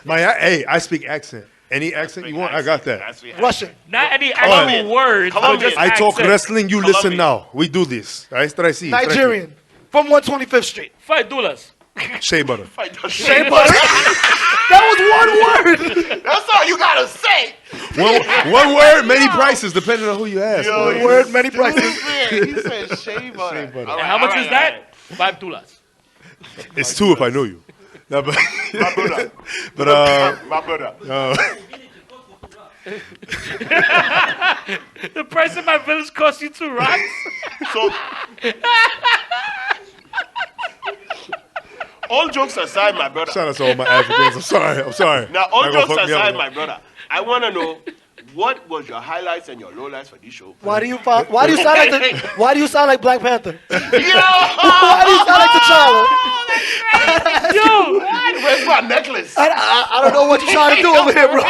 Hey, I speak accent. Any accent you want, I got that. Russian. Not any Colombian. actual words, but Colombian. just I talk accent. wrestling. You listen now. We do this. Ahí está así. Nigerian. From 125th Street. Fight duelas. Shea butter. Shea butter. That was one word. That's all you gotta say. One word, many prices, depending on who you ask. Yo, One word, many prices. He said shea butter. butter. All And right, how much all is right, that? 5 dulas. It's two if I know you. No, but My Buddha. but My brother. The price of my village cost you 2 rocks? So, all jokes aside, my brother. Shout out to all my Africans. I'm sorry. Now, all Y'all gonna jokes fuck me up, aside, man. my brother, I want to know what was your highlights and your lowlights for this show? Why do you sound like Black Panther? Yo! Why do you sound like T'Challa? Yo, Where's my necklace? I don't know what you're trying to do over here, bro.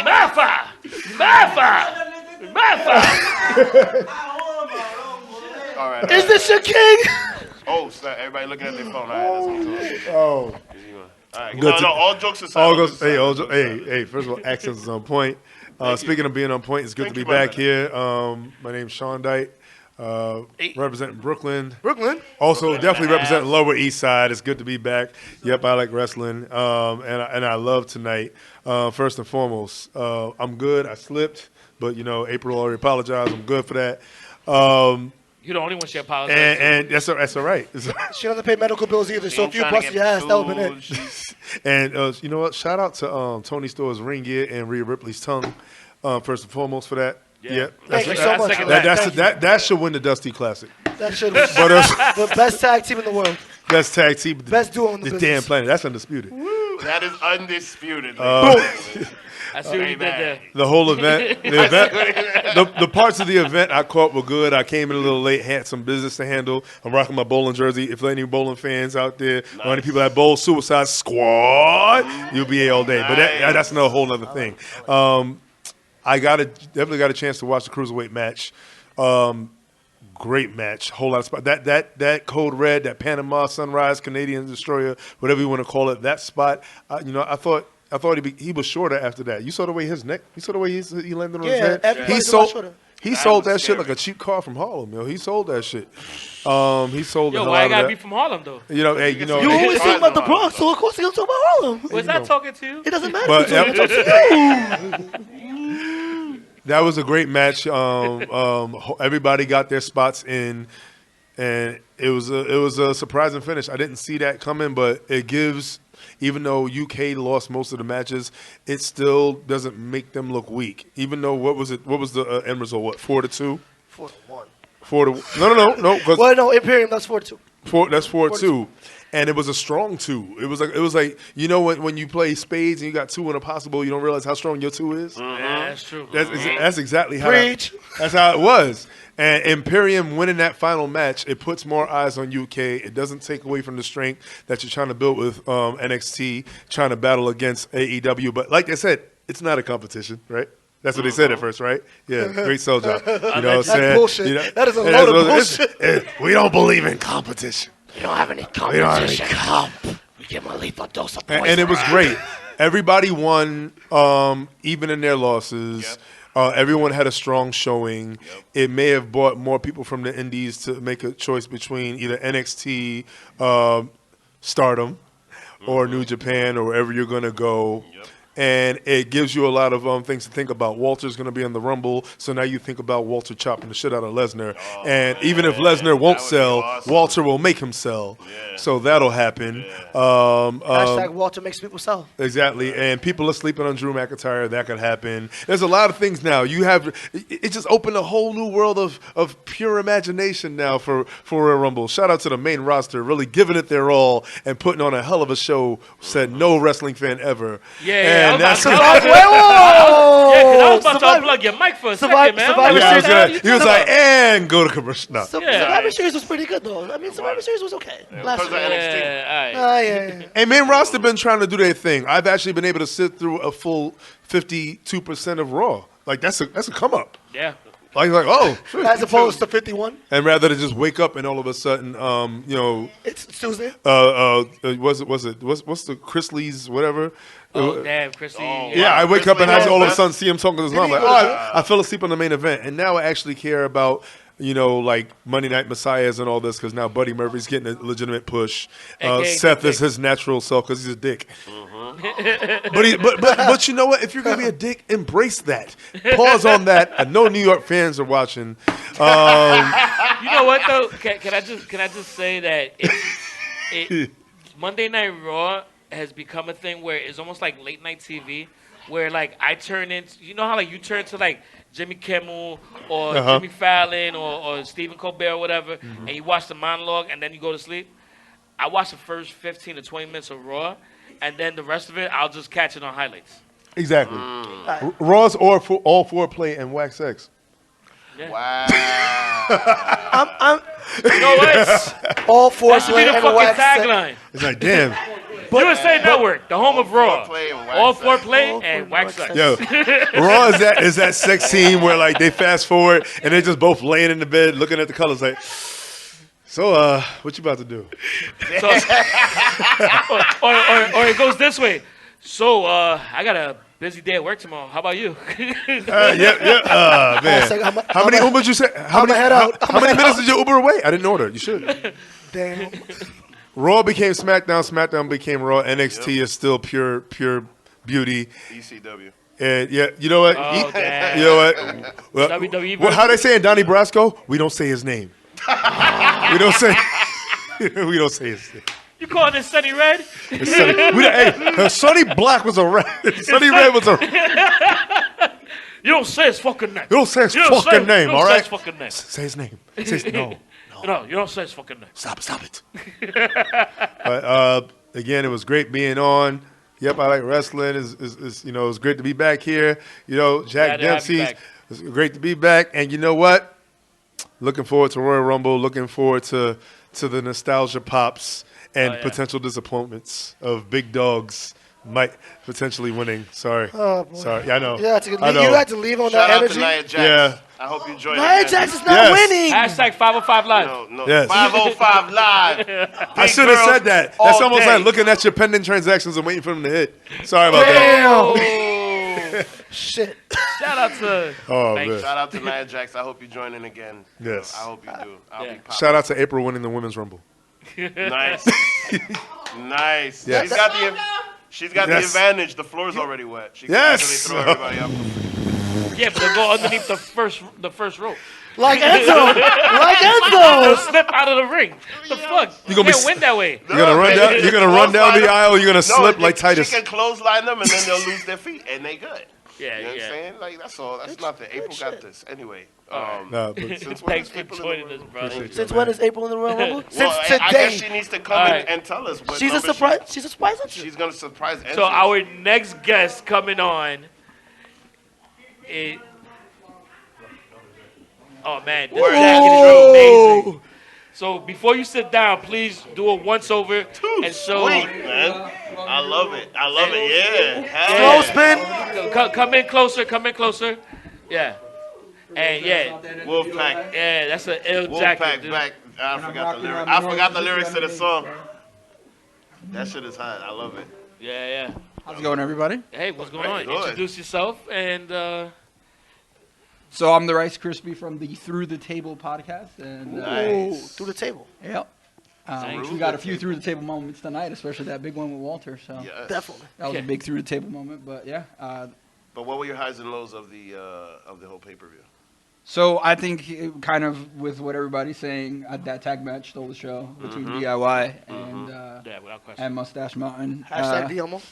Martha! All right. Is this your king? Oh, snap. Everybody looking at their phone. All right, let's go. Oh. All right. Good to- All jokes aside. All all goes, jokes hey, aside, all all jo- jokes hey, aside. hey. First of all, accents is on point. Thank Speaking you. of being on point, it's good Thank to be you, my back brother. here. My name's Sean Dyke, representing Brooklyn. Brooklyn. Also, definitely representing Lower East Side. It's good to be back. Yep, I like wrestling, and I love tonight. First and foremost, I'm good. I slipped, but April already apologized. I'm good for that. You're the only one she apologized. And that's all right. She doesn't pay medical bills either, so Ain't if you trying to busted get your ass, that would have been it. sued. And you know what? Shout out to Tony Store's ring gear and Rhea Ripley's tongue. First and foremost for that. Yeah, Thank you so much. that should win the Dusty Classic. That should be But the best tag team in the world. best tag team, Best duo in the the business. damn planet. That's undisputed. That is undisputed. I see what you did there. The whole event, the parts of the event I caught were good. I came in a little late, had some business to handle. I'm rocking my bowling jersey. If there are any bowling fans out there, or any people that bowl Suicide Squad, you'll be here all day. But that's another whole other thing. I definitely got a chance to watch the cruiserweight match. Great match, whole lot of spot. That Code Red, that Panama Sunrise, Canadian Destroyer, whatever you want to call it, that spot. I thought he was shorter after that. You saw the way his neck. You saw the way he landed on his head. everybody's a lot shorter. He sold was that shit scary. like a cheap car from Harlem, yo. He sold that shit. He sold the Yo, hell why out I of gotta that. be from Harlem, though? You always talk about the Bronx, so of course he'll talk about Harlem. Was I talking to you? It doesn't matter. But He's talking to you. that was a great match. Everybody got their spots in, and it was a surprising finish. I didn't see that coming, but it gives. Even though UK lost most of the matches, it still doesn't make them look weak. Even though what was the end result? What 4-2? 4-1. 4-1. No. 'Cause Well, no, Imperium, that's 4-2. That's 4-2, and it was a strong 2. It was like when you play spades and you got 2 in a possible, you don't realize how strong your 2 is. Yeah, that's true. That's exactly how. Preach. That's how it was. And Imperium winning that final match, it puts more eyes on UK. It doesn't take away from the strength that you're trying to build with NXT, trying to battle against AEW. But like I said, it's not a competition, right? That's what they said at first, right? Yeah, great sell job. You know what I'm That's saying? bullshit. That is a and load of that's what bullshit. we don't believe in competition. We don't have any We don't have any competition. We give him a lethal dose of poison. And it was great. Everybody won, even in their losses. Everyone had a strong showing. It may have brought more people from the indies to make a choice between either NXT, Stardom, or New Japan, or wherever you're going to go. And it gives you a lot of things to think about. Walter's going to be on the Rumble, so now you think about Walter chopping the shit out of Lesnar. And even if Lesnar won't sell, awesome. Walter will make him sell. Yeah. So that'll happen. Hashtag Walter makes people sell. Exactly, and people are sleeping on Drew McIntyre. That could happen. There's a lot of things now. It just opened a whole new world of pure imagination now for Royal Rumble. Shout out to the main roster, really giving it their all and putting on a hell of a show. Said no wrestling fan ever. Yeah, and that's I was about to unplug your mic for a second, man. Survivor yeah, Series. he was like, and go to commercial. No. Survivor Series was pretty good, though. I mean, Survivor Series was okay. Last Because of year. NXT. Yeah, all right. Yeah. Hey, main roster been trying to do their thing. I've actually been able to sit through a full 52% of Raw. Like that's a come up. Yeah. Like oh. As opposed to 51. And rather than just wake up and all of a sudden, It's Tuesday. what's the Chrisley's whatever? Oh, damn, Chrissy. Yeah, I wake up and I all of a sudden see him talking to his mom. Like, go oh, I fell asleep on the main event, and now I actually care about like Monday Night Messiahs and all this because now Buddy Murphy's getting a legitimate push. AKA Seth dick. is his natural self because he's a dick. But you know what? If you're gonna be a dick, embrace that. Pause on that. I know New York fans are watching. You know what though? Can I just say that Monday Night Raw has become a thing where it's almost like late night TV. where like I turn into, you know how like you turn to like Jimmy Kimmel or Jimmy Fallon or Stephen Colbert or whatever, and you watch the monologue and then you go to sleep. I watch the first 15 to 20 minutes of Raw, and then the rest of it I'll just catch it on highlights. Exactly. Raw's all foreplay and wax sex. Yeah. Wow. You know what? All four That should be the and fucking wax sex. tagline. It's like, damn. USA Network, the home of Raw. Foreplay and wax All sex. foreplay and wax wax sex. Yo, Raw is that sex scene where like they fast forward and they're just both laying in the bed looking at the colors like, so what you about to do? So, or it goes this way. So I got a busy day at work tomorrow. How about you? Man. I'm How many Ubers you say? How many head out. How many minutes did you Uber away? I didn't order. You should. Damn. Raw became SmackDown. SmackDown became Raw. NXT is still pure beauty. ECW. And yeah, you know what? Oh, damn. You know what? Well, WWE well, how they saying Donnie Brasco? We don't say his name. we don't say. We don't say his name. You calling this Sunny Red? Sonny Black was a red. Sonny Red was a. You don't say his fucking name. You don't say his You don't fucking say- name, you don't all say right? his fucking name. Say his name. Say his, no. No, you don't say his fucking name. Stop it. But again, it was great being on. Yep, I like wrestling. Is it was great to be back here. You know, Jack Glad to have you Dempsey's. back. It's great to be back. And you know what? Looking forward to Royal Rumble. Looking forward to the nostalgia pops and potential disappointments of big dogs might potentially winning. Sorry. Oh, boy. Sorry. Yeah, I know. Yeah, you I know. had to leave on Shout that out energy. to Nia Jax. Yeah. I hope you join Nia again. Jax is not Yes. winning. Hashtag 505 Live. No. Yes. 505 Live. I Big should have girls said that. all That's almost day. like looking at your pending transactions and waiting for them to hit. Sorry about that. Damn. Shit. Shout out to. Oh, Thanks. man. Shout out to Nia Jax. I hope you join in again. Yes. I hope you do. I'll be popping. Shout out to April winning the Women's Rumble. Nice. Nice. Yes. She's got Yes. the advantage. The floor's already wet. She can Yes. actually throw everybody up. Yeah, but they go underneath the first rope. Like Enzo. Like Enzo. Slip out of the ring. The fuck? You gonna be can't win that way. You're gonna run down. You're gonna run down the aisle. You're gonna slip like Titus. She can clothesline them and then they'll lose their feet and they good. Yeah, You know what I'm yeah. saying? Like that's all. That's nothing. April got this. Anyway. Nah, but Since when Thanks is for April in joining the us, room? brother. Since when is April in the Royal Rumble? Since Well, I today. guess she needs to come All in right. and tell us. What She's a number surprise. She's a surprise entrant. She's gonna surprise. So entrance. our next guest coming on is. Oh man, this jacket is amazing. So before you sit down, please do a once over and show. Sweet, man. I love it. I love it. Yeah. Slow Hell spin. Come in closer. Come in closer. Yeah. And yeah, yeah. Wolfpack. yeah, that's an ill jacket, Wolfpack dude. back. I forgot the lyrics. I forgot the lyrics to the song. That shit is hot. I love it. Yeah, yeah. How's it going, everybody? Hey, what's going on? Good. Introduce yourself and. So I'm the Rice Krispie from the Through the Table podcast, and Ooh, through the table. yep, we got a few through the table moments tonight, especially that big one with Walter. So Yes. Definitely. that was a big through the table moment. But yeah, But what were your highs and lows of the whole pay per view? so I think kind of with what everybody's saying, that tag match stole the show between DIY and Yeah, without question. and Mustache Mountain. Hashtag Diomo.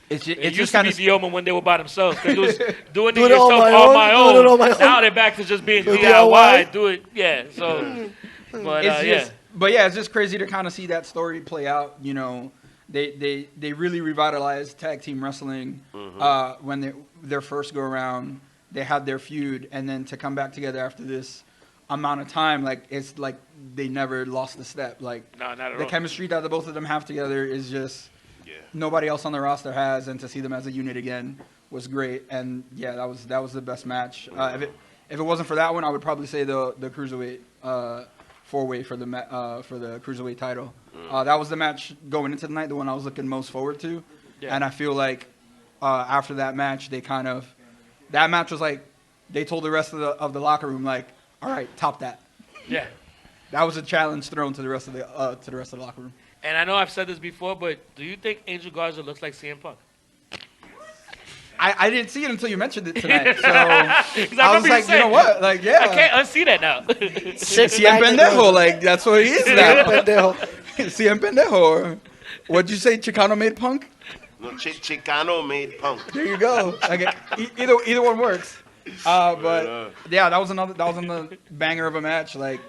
It's It just used to kind be of Dioma when they were by themselves. 'Cause it was doing it Doing it on yourself my on own, my doing it own. on my own. Now they're back to just being Doing DIY. DIY. Do it, yeah. So, but it's yeah. just, but yeah, it's just crazy to kind of see that story play out. You know, they really revitalized tag team wrestling when their first go around. They had their feud, and then to come back together after this amount of time, like it's like they never lost a step. Like No, not at the all. chemistry that the both of them have together is just nobody else on the roster has, and to see them as a unit again was great. And yeah, that was the best match. If it wasn't for that one, I would probably say the cruiserweight four-way for the cruiserweight title. That was the match going into the night, the one I was looking most forward to. Yeah. And I feel like after that match, that match was like they told the rest of the locker room, like, all right, top that. Yeah. That was a challenge thrown to the rest of the locker room. And I know I've said this before, but do you think Angel Garza looks like CM Punk? I didn't see it until you mentioned it tonight. So 'Cause I was remember like, you know what? Like, yeah. I can't unsee that now. CM Pendejo, like, that's what he is now. Pendejo. CM Pendejo. Or what'd you say, Chicano made Punk? No, Chicano made punk. There you go. Okay, either one works. But yeah, that was another banger of a match. Like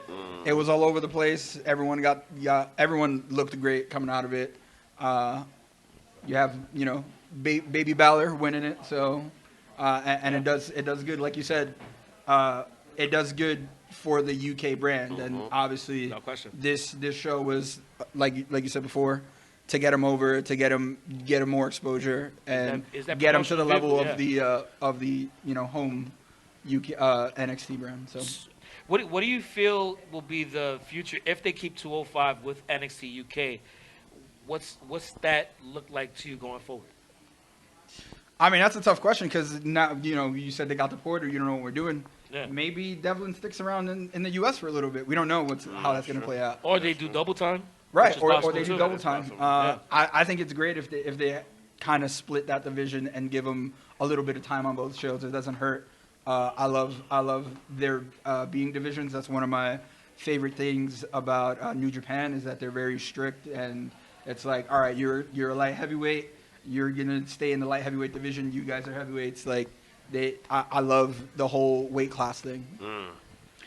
it was all over the place. Everyone everyone looked great coming out of it. You have Baby Balor winning it, so and it does good, like you said. It does good for the UK brand, and obviously No question. this show was like you said before, to get him over, to get him more exposure, and Is that get him to the level promotional of the home UK NXT brand. So What do you feel will be the future if they keep 205 with NXT UK? What's that look like to you going forward? I mean, that's a tough question because now you said they got the port, or you don't know what we're doing. Yeah. Maybe Devlin sticks around in the U.S. for a little bit. We don't know how that's going to play out. Or they do double time? Right, which is or possible they do too. double time. Yeah. I think it's great if they kind of split that division and give them a little bit of time on both shows. It doesn't hurt. I love their being divisions. That's one of my favorite things about New Japan is that they're very strict, and it's like, all right, you're a light heavyweight. You're gonna stay in the light heavyweight division. You guys are heavyweights. Like I love the whole weight class thing.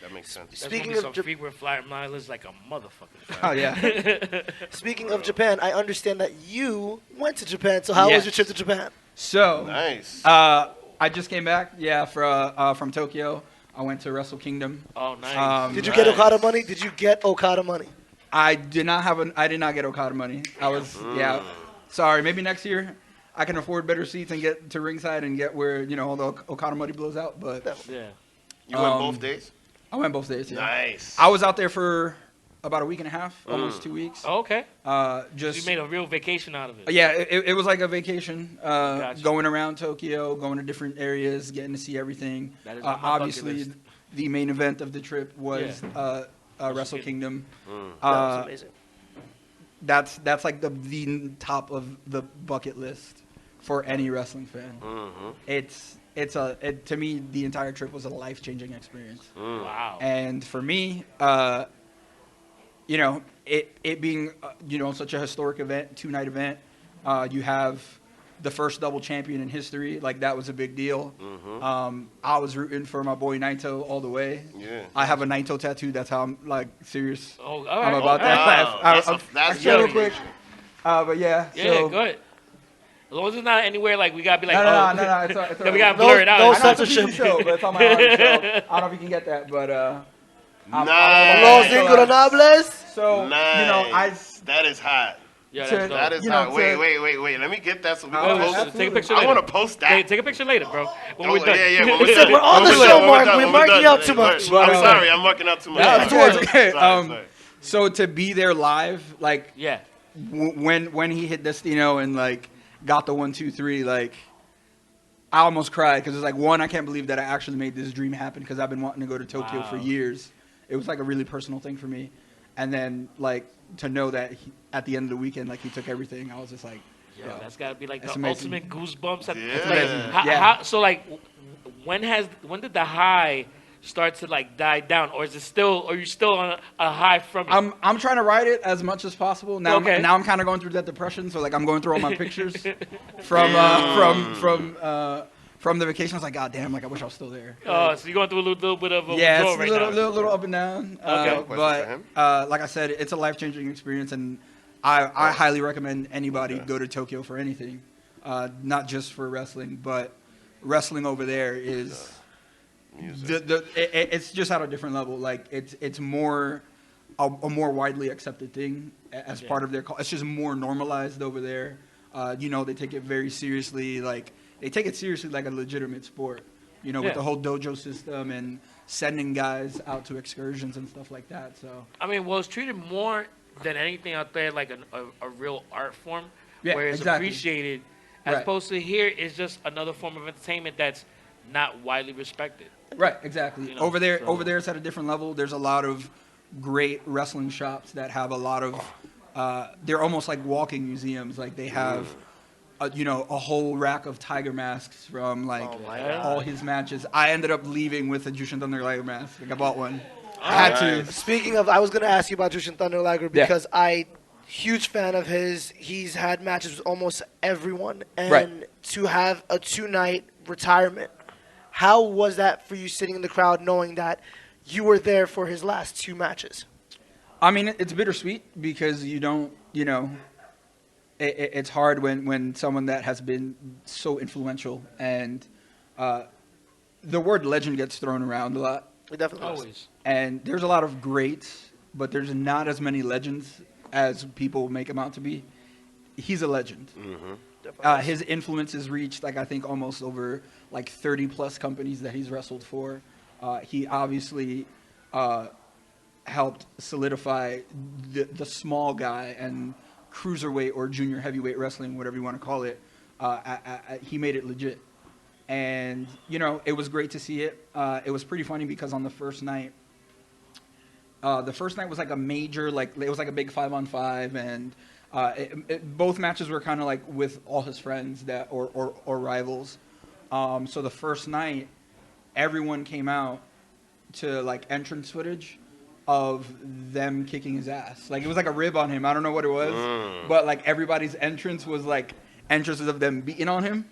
That makes sense. There's Speaking gonna be of some frequent flyer mileage like a motherfucker. Oh yeah. Speaking of Japan, I understand that you went to Japan. So how was Yes. your trip to Japan? So Nice. I just came back. Yeah, from Tokyo. I went to Wrestle Kingdom. Oh, nice. Did you get Okada money? Did you get Okada money? I did not get Okada money. I was sorry. Maybe next year I can afford better seats and get to ringside and get where all the Okada money blows out. But Yeah. You went both days? I went both days. Yeah. Nice. I was out there for about a week and a half, almost 2 weeks. Oh, okay. Just You made a real vacation out of it. yeah, it was like a vacation, Gotcha. going around Tokyo, going to different areas, getting to see everything. That is on my bucket Obviously, list. the main event of the trip was Wrestle Kingdom. Kingdom. That was amazing. That's like the top of the bucket list for any wrestling fan. To me, the entire trip was a life-changing experience. Wow. And for me, it being such a historic event, 2-night event, you have the first double champion in history. Like that was a big deal. I was rooting for my boy Naito all the way. Yeah. I have a Naito tattoo. That's how I'm like serious. Oh, all I'm right. about that. Wow. That's I'll real very quick. But yeah. Yeah, so, good. As long as it's not anywhere like we gotta be like, No. It's then we gotta No- blur it out. no I know it's a censorship. TV show, but it's on my own show. I don't know if you can get that, but Nice. Los Ingobernables. so Nice. That is hot. Yeah, to- that's dope. That is You know, hot. Wait. Let me get that so we Oh, can yeah, post it. Take a picture I later. want to post that. Take a picture later, bro. When Oh, we're done. yeah. When said we're on the when show, done, Mark. when We're done, marking when out done. too much. I'm sorry. I'm marking out too much. Yeah, Sorry. it's okay. Sorry. So to be there live, like Yeah. when he hit Destino and like got the 1, 2, 3, like I almost cried because it's like one, I can't believe that I actually made this dream happen because I've been wanting to go to Tokyo for years. It was like a really personal thing for me, and then like to know that at the end of the weekend, like he took everything, I was just like, Yo, that's gotta be like That's the amazing. ultimate goosebumps. Yeah. So like, when did the high start to like die down, or is it still? Are you still on a high from it? I'm trying to ride it as much as possible. Now Okay. now I'm kind of going through that depression, so like I'm going through all my pictures from the vacation. I was like, God damn, like I wish I was still there. Oh, so you're going through a little bit of a Yeah, withdrawal it's right a now. little up and down. Okay. Question for But him? like I said, it's a life-changing experience, and I highly recommend anybody go to Tokyo for anything, not just for wrestling, but wrestling over there is it's just at a different level. Like it's more a more widely accepted thing as part of their culture. It's just more normalized over there. They take it very seriously. Like they take it seriously like a legitimate sport. With Yeah. the whole dojo system and sending guys out to excursions and stuff like that. So I mean, well, it's treated more than anything out there like a real art form, Yeah, where it's exactly. appreciated, as Right. opposed to here it's just another form of entertainment that's not widely respected. right, exactly. You know, over there, so- it's at a different level. There's a lot of great wrestling shops that have a lot of. They're almost like walking museums. Like they have. A whole rack of tiger masks from like all his matches. I ended up leaving with a Jushin Thunder Liger mask. Like I bought one. I had to. Speaking of, I was going to ask you about Jushin Thunder Liger because I huge fan of his. He's had matches with almost everyone. And Right. to have a 2-night retirement, how was that for you sitting in the crowd knowing that you were there for his last 2 matches? I mean, it's bittersweet because you don't, it's hard when someone that has been so influential and the word legend gets thrown around a lot. It definitely was. Always. And there's a lot of greats, but there's not as many legends as people make him out to be. He's a legend. His influence has reached, like, I think almost over like 30 plus companies that he's wrestled for. He obviously helped solidify the small guy and cruiserweight or junior heavyweight wrestling, whatever you want to call it. He made it legit. And, it was great to see it. It was pretty funny because on the first night was like a major, like, it was like a big 5-on-5, and both matches were kind of like with all his friends that or rivals. So the first night, everyone came out to like entrance footage of them kicking his ass. Like, it was like a rib on him. I don't know what it was, but like everybody's entrance was like entrances of them beating on him.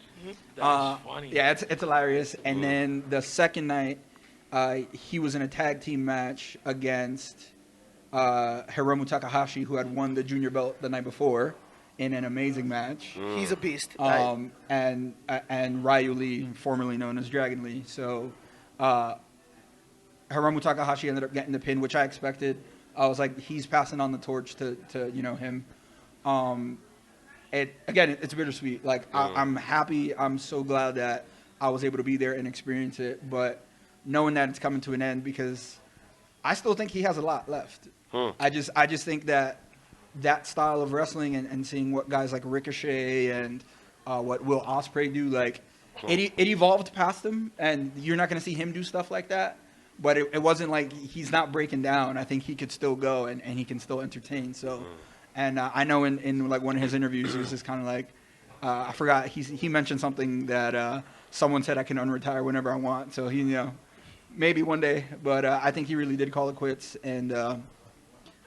That's funny. Yeah, it's hilarious. And then the second night, he was in a tag team match against Hiromu Takahashi, who had won the junior belt the night before in an amazing match. He's a beast. And Ryu Lee, formerly known as Dragon Lee. So Hiromu Takahashi ended up getting the pin, which I expected. I was like, he's passing on the torch to him. It's bittersweet. Like, I'm happy. I'm so glad that I was able to be there and experience it. But knowing that it's coming to an end, because I still think he has a lot left. I just think that style of wrestling and seeing what guys like Ricochet and what Will Ospreay do, like, it evolved past him, and you're not going to see him do stuff like that. But it wasn't like he's not breaking down. I think he could still go and he can still entertain. So. And I know in like one of his interviews, he was just kind of like, I forgot, he mentioned something that someone said I can unretire whenever I want. So he, maybe one day. But I think he really did call it quits. And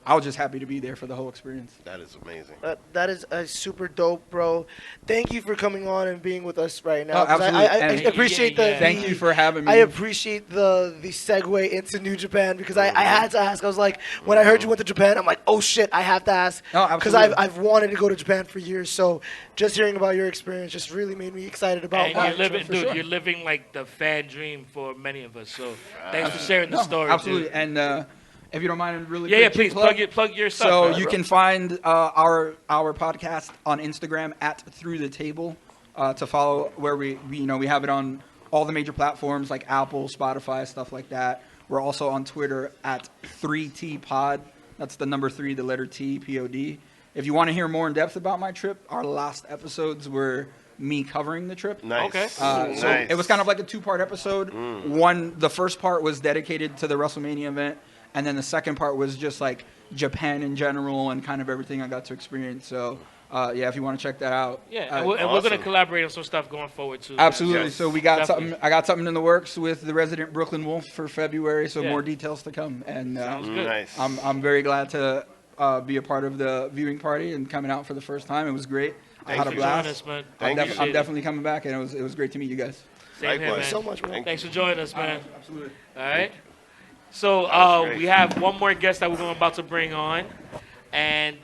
I was just happy to be there for the whole experience. That is amazing. That is super dope, bro. Thank you for coming on and being with us right now. Oh, 'Cause absolutely. I And appreciate Thank you for having me. I appreciate the segue into New Japan because I had to ask. I was like, when I heard you went to Japan, I'm like, oh shit, I have to ask. Oh, Because absolutely. I've wanted to go to Japan for years. So just hearing about your experience just really made me excited about And my you're living, trip. dude, sure. you're living like the fan dream for many of us. So thanks for sharing the story. Absolutely. Dude. And if you don't mind, really Yeah, quick please plug your stuff. So man. you can find our podcast on Instagram at Through the Table to follow, where we have it on all the major platforms like Apple, Spotify, stuff like that. We're also on Twitter at 3TPod. That's the number 3, the letter T, POD. If you want to hear more in depth about my trip, our last episodes were me covering the trip. Nice. Okay. So Nice. it was kind of like a 2-part episode. The first part was dedicated to the WrestleMania event, and then the second part was just like Japan in general and kind of everything I got to experience. So if you want to check that out. Yeah, and we're Awesome. going to collaborate on some stuff going forward too. Absolutely. Yes. So we got Definitely. something. I got something in the works with the resident Brooklyn Wolf for February. So Yeah. more details to come. And Sounds good. Nice. I'm very glad to be a part of the viewing party and coming out for the first time. It was great. I Thank had a you. blast. Join us, man. Thank you. I'm definitely coming back, and it was great to meet you guys. Same here, Likewise. man. So much, bro. Thanks for joining us, man. Absolutely. All right. So was great. we have one more guest that we're about to bring on, and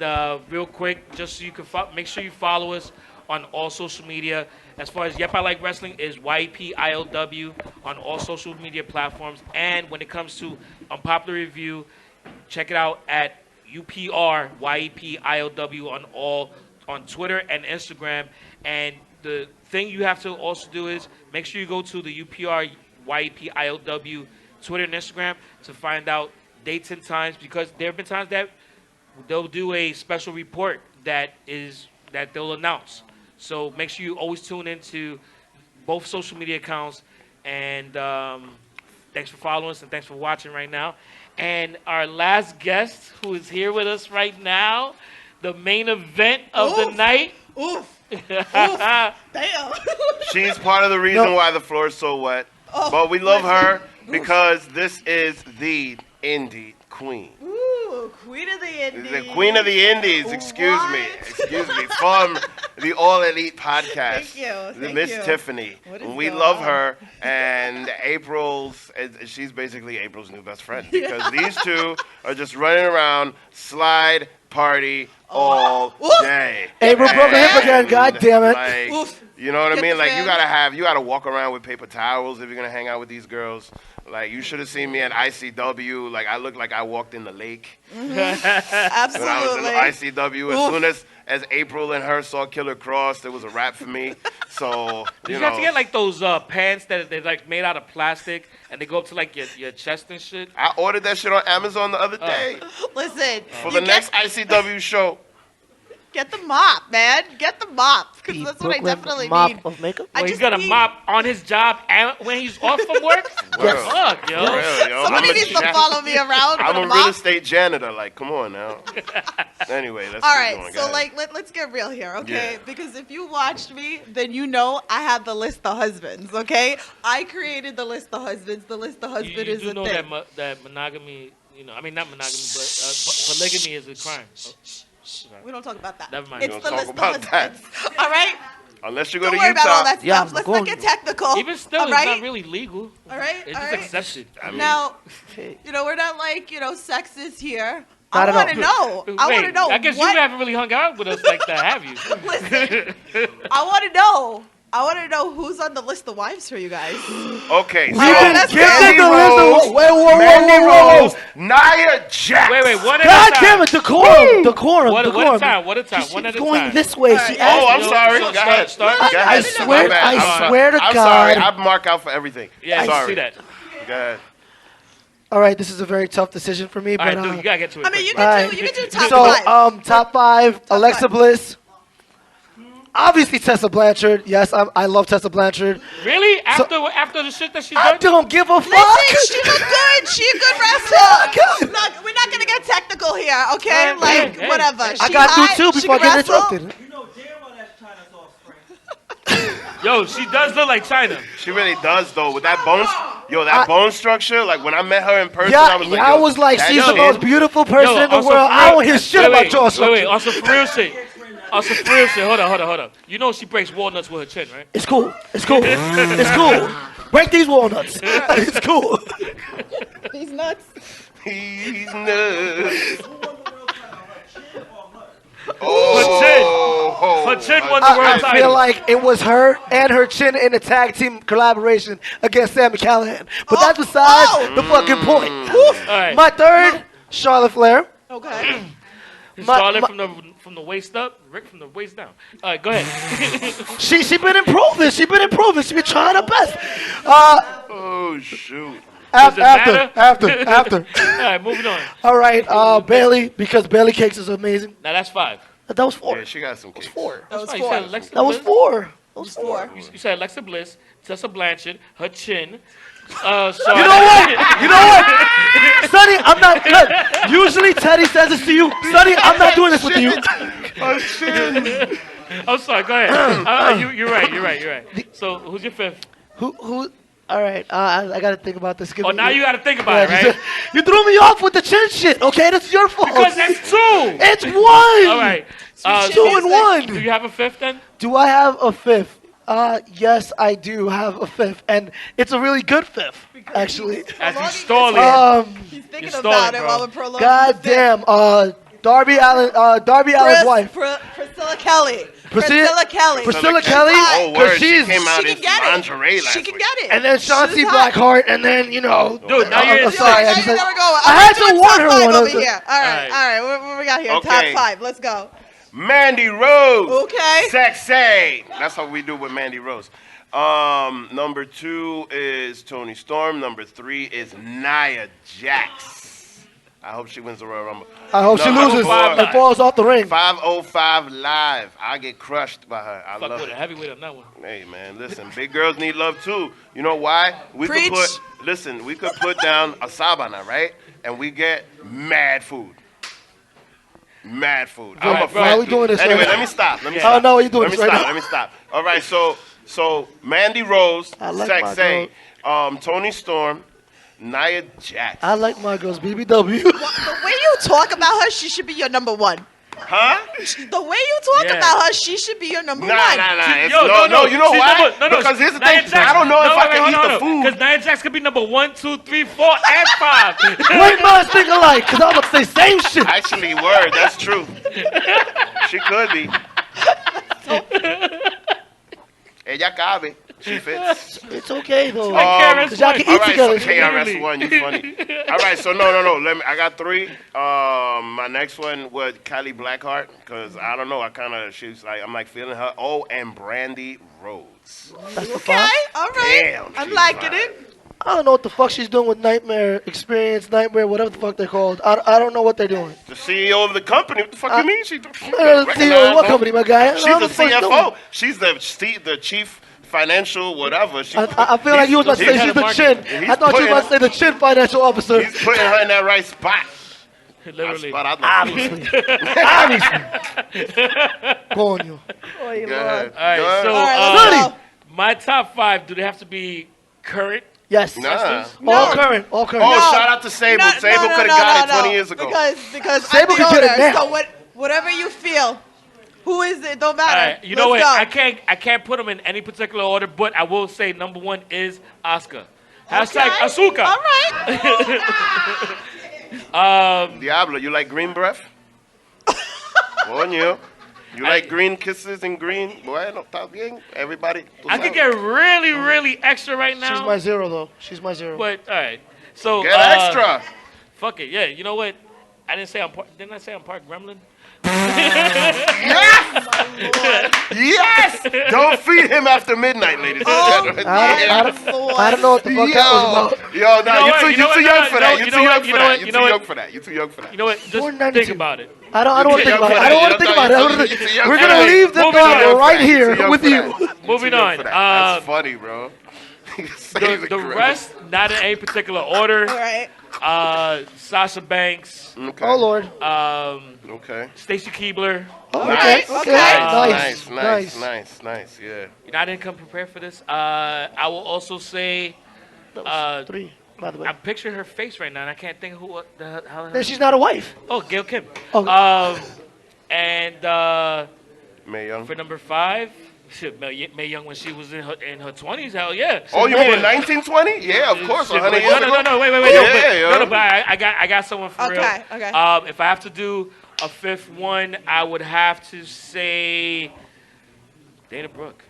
real quick, just so you can make sure you follow us on all social media. As far as Yep I Like Wrestling is YPILW on all social media platforms, and when it comes to Unpopular Review, check it out at UPR YPILW on Twitter and Instagram. And the thing you have to also do is make sure you go to the UPR YPILW Twitter and Instagram to find out dates and times, because there have been times that they'll do a special report that they'll announce. So make sure you always tune into both social media accounts. And thanks for following us and thanks for watching right now. And our last guest, who is here with us right now, the main event of the night. Oof. Damn. She's part of the reason why the floor is so wet. But we love her because this is the indie queen. Ooh. Queen of the Indies. The Queen of the Indies, excuse me, from the All Elite podcast. Thank you. Miss Tiffany. What is We going love on? her, and she's basically April's new best friend because these two are just running around, slide, party all day. April broke her hip again. And, God damn it. like, Oof. you know what I Get mean? the Like fan. you gotta walk around with paper towels if you're gonna hang out with these girls. Like you should have seen me at ICW. Like I looked like I walked in the lake when I was in Absolutely. ICW. As soon as April and her saw Killer Cross, it was a wrap for me. So You have to get like those pants that they're like made out of plastic and they go up to like your chest and shit. I ordered that shit on Amazon the other day Listen, for you the next ICW show. get the mop, man. Get the mop, because The that's what I Brooklyn definitely mop need. of makeup. I Well, he's just got a need- mop on his job and when he's off from work. Word. Fuck, yo. For real, yo. Somebody I'm a needs to jan- follow me around I'm with a a real mop. estate janitor. Like, come on now. Anyway, let's All keep right, going. Go so ahead. like let's get real here, okay? Yeah. Because if you watched me, then you know I have the list of husbands, okay? I created the list of husbands. The list of You, husband you is do a know thing. that monogamy, I mean not monogamy, but polygamy is a crime. We don't talk about that. Never mind. It's We the don't list talk of about that. husbands. All right? Unless you go Don't to worry Utah. about all that Yeah, stuff. I'm Let's going not get technical. Even still, all it's right? not really legal. All right? It's all just right. accepted. I mean, Now, we're not like, sexist here. Not I at want to all. know. I want to wait, know I guess what. you haven't really hung out with us like that, have you? Listen, I want to know. I want to know who's on the list of wives for you guys. Okay, so let's Give go. them the list of- wait, whoa, Mandy whoa. Rose, Nia Jax. Wait, one at God a time. damn it, decorum, decorum, One decorum. at a time, one at a time, She's one at a going time. this way. She asked Oh, I'm Yo, sorry. so Go ahead. start. Go ahead. I swear- My bad. I I'm swear to I'm God. sorry. I mark out for everything. Yeah, I sorry. see that. Go ahead. All right, this is a very tough decision for me, All but right, dude, you gotta get to it. I mean, you quick. can do top so five. top five, Alexa five. Bliss. Obviously Tessa Blanchard. Yes, I love Tessa Blanchard. Really? After the shit that she I done? don't give a fuck. Listen, she looked good. She a good wrestler. Good. We're not gonna get technical here, okay? Hey, Like hey, whatever. hey. I She got hot, through two she before I can get wrestle. interrupted. You know damn well that's China's offspring. Yo, she does look like China. She really does though. With that bone structure. Like when I met her in person, Yeah, I was like, I yo, was like, that she's the shit- most beautiful person in the on some world. for I real- don't hear shit about jaw structure. Wait, on some for real shit. On some for real shit. Hold on. You know she breaks walnuts with her chin, right? It's cool. It's cool. It's cool. Break these walnuts. It's cool. These nuts. He's nuts. Her chin won the world I title. feel like it was her and her chin in a tag team collaboration against Sami Callihan. But that's besides the fucking point. All right. My third, Charlotte Flair. Okay. Charlotte from the waist up, Rick from the waist down. All right, go ahead. She been improving. She been trying her best. Oh shoot. Does After. it All right, moving on. right, Bailey, because Bailey Cakes is amazing. Now that's 5. That was 4. Yeah, she got some cakes. Four. That was Right, four. You said Alexa That was Bliss. 4. That was 4. You said Alexa Bliss, Tessa Blanchard, her chin. You know what? You know what? Sonny, I'm not good. Usually Teddy says this to you. Sonny, I'm not doing this with you. I'm sorry. Go ahead. You're right. So who's your 5th? Who? All right, I gotta think about this. Oh, now you got to think about it, right? You threw me off with the chin shit. Okay, that's your fault. Because that's 2. It's 1. All right. 2 and Do 1. you have a 5th then? Do I have a 5th? Yes, I do have a 5th, and it's a really good 5th, actually. As you stalling. He's thinking You're about stalling, it bro. while we're prolonging. God damn. Darby Allin's wife. Priscilla Kelly. Priscilla Kelly. Priscilla Kelly. Oh, Because word. She she's. came out She in can get it. lingerie last She can week. get it. And then Chauncey Blackheart, and then, Dude, now you're I'm in sorry. Now I just you're said- never going. I had to doing warn top her five one. over here. All right. right. What we got here? Okay. Top 5. Let's go. Mandy Rose. Okay. Sexy. That's how we do with Mandy Rose. Number 2 is Toni Storm. Number 3 is Nia Jax. I hope she wins the Royal Rumble. I hope she loses 505 and falls off the ring. 505 live. I get crushed by her. I Fuck love with it. a heavyweight on that one. Hey man, listen, big girls need love too. You know why? We Preach. could put down a sabana, right? And we get mad food. Mad food. I'm right, a bro. fat How we dude. doing this Anyway, right let now? me stop. Let me I stop. don't know what you're doing Let me this right stop. now. Let me stop. All right, so Mandy Rose, I like my Sexy, Toni Storm, Nia Jax. I like my girls BBW. The way you talk about her, she should be your number one. Huh? The way you talk about her, she should be your number one. Nah. No, you know why? Because here's the thing. I don't know if I can eat the food. Because Nia Jax could be number 1, 2, 3, 4, and 5. Great minds think alike, because I was about to say same shit. Actually, word. That's true. She could be. Ella cabe. She fits. It's okay, though. KRS-One. Y'all can All eat right, together. so KRS-One, you funny. All right, so no. I got 3. My next one was Kylie Blackheart, because I don't know. I'm like feeling her. Oh, and Brandy Rhodes. Okay, all right. Damn, I'm she's liking fine. it. I don't know what the fuck she's doing with Nightmare Experience, Nightmare, whatever the fuck they're called. I don't know what they're doing. The CEO of the company. What the fuck you mean? She CEO of what company, my guy? I She's don't the know what the fuck she's doing. CFO. She's the chief financial whatever. I feel like you was about to say she's the chin. I thought you were about to say the chin financial officer. He's putting her in that right spot. Literally. Obviously. Coño. Good. All right, so Sonny. my top 5, do they have to be current? Yes. Nah. All current. All current. Oh, shout out to Sable. Sable could have got it 20 years ago. Because Sable I'm the could get it owner, now. so whatever you feel, who is it? Don't All matter. right, you know what? Let's go. I can't put them in any particular order, but I will say number 1 is Asuka. Hashtag Okay. Asuka. All right. Diablo, you like green breath? Coño. You like green kisses and green? Boy, no, está bien. Everybody. I could get really, really extra right now. She's my 0, though. She's my 0. But all right, so Get extra. Fuck it, yeah. You know what? Didn't I say I'm part gremlin? Yes! Don't feed him after midnight, ladies and gentlemen. I don't know what the fuck that was about. Yo, no, you're too young for that. You're too young for that. you You're know too what? young for that. You're too young for that. You know what? Just 492. think about it. I don't want to think about it. I don't want to think about You're too it. young We're for going that. to leave the Moving on. thought right You're too here young with for you. that. You're too Moving young on. for that. That's funny, bro. The rest, not in any particular order. All right. Sasha Banks, Okay. Oh, Lord. Okay. Stacy Keibler. Okay. Okay. Nice. Yeah. You know, I didn't come prepared for this. I will also say, That was 3, by the way. I'm picturing her face right now, and I can't think of who the hell. Then she's not a wife. Oh, Gail Kim. Oh. And Mae Young. for number 5, shit, Mae Young when she was in her 20s. Hell yeah. Oh, you mean 1920? Yeah, of course. Shit, 100 years ago. no, wait. Yeah, But I got someone for real. Okay. If I have to do a 5th one, I would have to say Dana Brooke.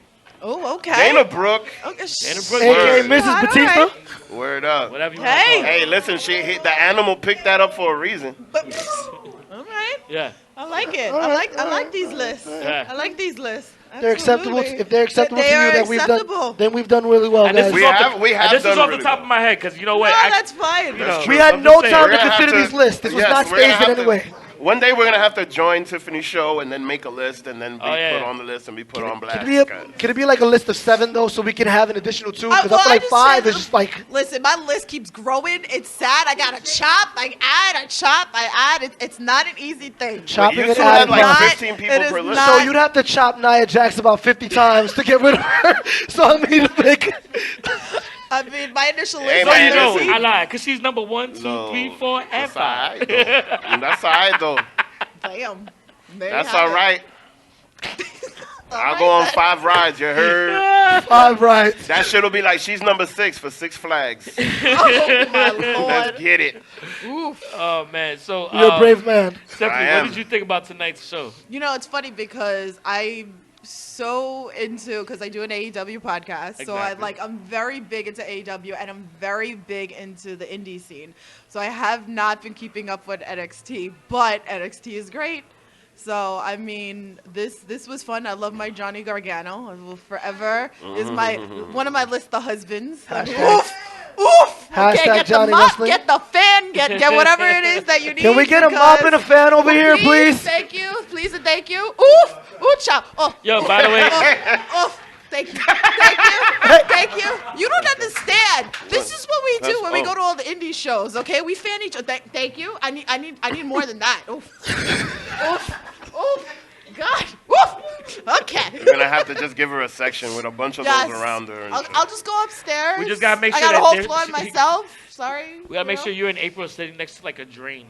Oh, okay. Dana Brooke. Okay. Dana Brooke. A.K.A. Word. Mrs. All Batista. right. Word up. Whatever you Hey. want to Hey, listen, the animal picked that up for a reason. All right. Yeah. I like it. All right, I like these lists. Yeah. I like these lists. They're acceptable. Absolutely. If they're acceptable They to you, are then we've acceptable. done. Then we've done really well, And this guys. is We off have- the, we have and this done is off the really top well. of my head because you know No, what? that's fine. you know, We had I'm no just saying. time We're to gonna consider have these to- lists. This was yes, not we're gonna staged in have any to- way. One day we're gonna have to join Tiffany's show and then make a list and then be Oh, yeah. put on the list and be put on blast. Can it be like a list of 7 though, so we can have an additional 2? Because well, I feel I like just 5 said- is just like. Listen, my list keeps growing. It's sad. I gotta chop. I add. I chop. I add. It's not an easy thing. Chopping you and still have adding. like Not- 15 people it is per list. not- So you'd have to chop Nia Jax about 50 times to get rid of her. So I mean, like, I mean, my initial list. Hey, No, man, you know, listen. I lied because she's number 1, 2, No, 3, 4, and that's 5. alright though. That's alright though. Damn. There you That's have it. alright. I'll go on 5 rides. You heard? 5 right. That shit'll be like she's number 6 for 6 Flags. Oh my lord. Let's get it. Oh man, so You're a brave man. Stephanie, I what am. did you think about tonight's show? You know, it's funny because I'm so into because I do an AEW podcast, so Exactly. I'm very big into AEW and I'm very big into the indie scene. So I have not been keeping up with NXT, but NXT is great. So I mean, this was fun. I love my Johnny Gargano. I will forever is my one of my list of husbands. I mean, oof. Hashtag Okay, get Johnny the mop, Wrestling. get the fan, get whatever it is that you need. Can we get a mop and a fan over here, please? Thank you, please and thank you. Oof, ooh, cha. Oh, Yo, by the way, thank you, thank you, thank you. You don't understand. This is what we do when we go to all the indie shows. Okay, we fan each other. Thank you. I need more than that. Oof, oof, oof. God. Oof. Okay. We're gonna have to just give her a section with a bunch of Yes. those around her. And I'll just go upstairs. We just gotta make sure I got a that whole there's- floor myself. Sorry. We gotta make sure you and April are sitting next to like a drain.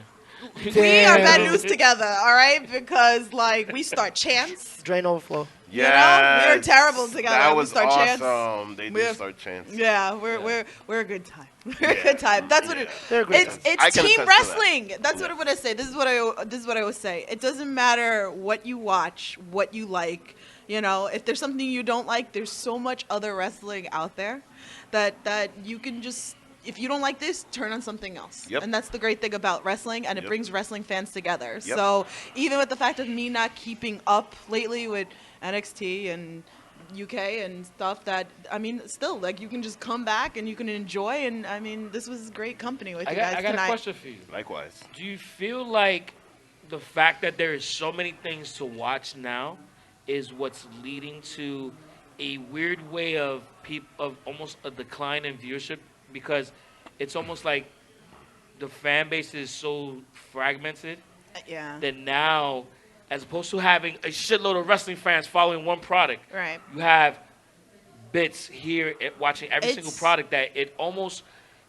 We are bad news together, all right? Because like we start chants. Drain overflow. yeah, we're terrible together. That We was start chants. awesome. They We're- did start chants. Yeah, we're a good time. We're a good time. That's what They're a great it's. time. I It's can team attest to that. wrestling. That's what I'm gonna say. This is what I always say. It doesn't matter what you watch, what you like. You know, if there's something you don't like, there's so much other wrestling out there that you can just. If you don't like this, turn on something else. Yep. And that's the great thing about wrestling, and it Yep. brings wrestling fans together. Yep. So even with the fact of me not keeping up lately with NXT and UK and stuff, that I mean, still like you can just come back and you can enjoy. And I mean, this was great company with you guys I got tonight. a question for you. Likewise. Do you feel like the fact that there is so many things to watch now is what's leading to a weird way of almost a decline in viewership, because it's almost like the fan base is so fragmented Yeah. that now, as opposed to having a shitload of wrestling fans following one product, Right. you have bits here at watching every single It's- product that it almost,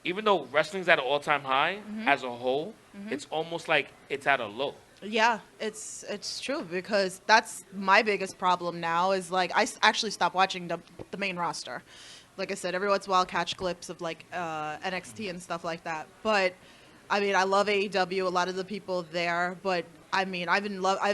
even though wrestling's at an all-time high Mm-hmm. as a whole, it's almost like it's at a low. Yeah, it's true, because that's my biggest problem now is like actually stopped watching the main roster. Like I said, every once in a while I'll catch clips of like NXT and stuff like that. But I mean, I love AEW, a lot of the people there, but I mean, I've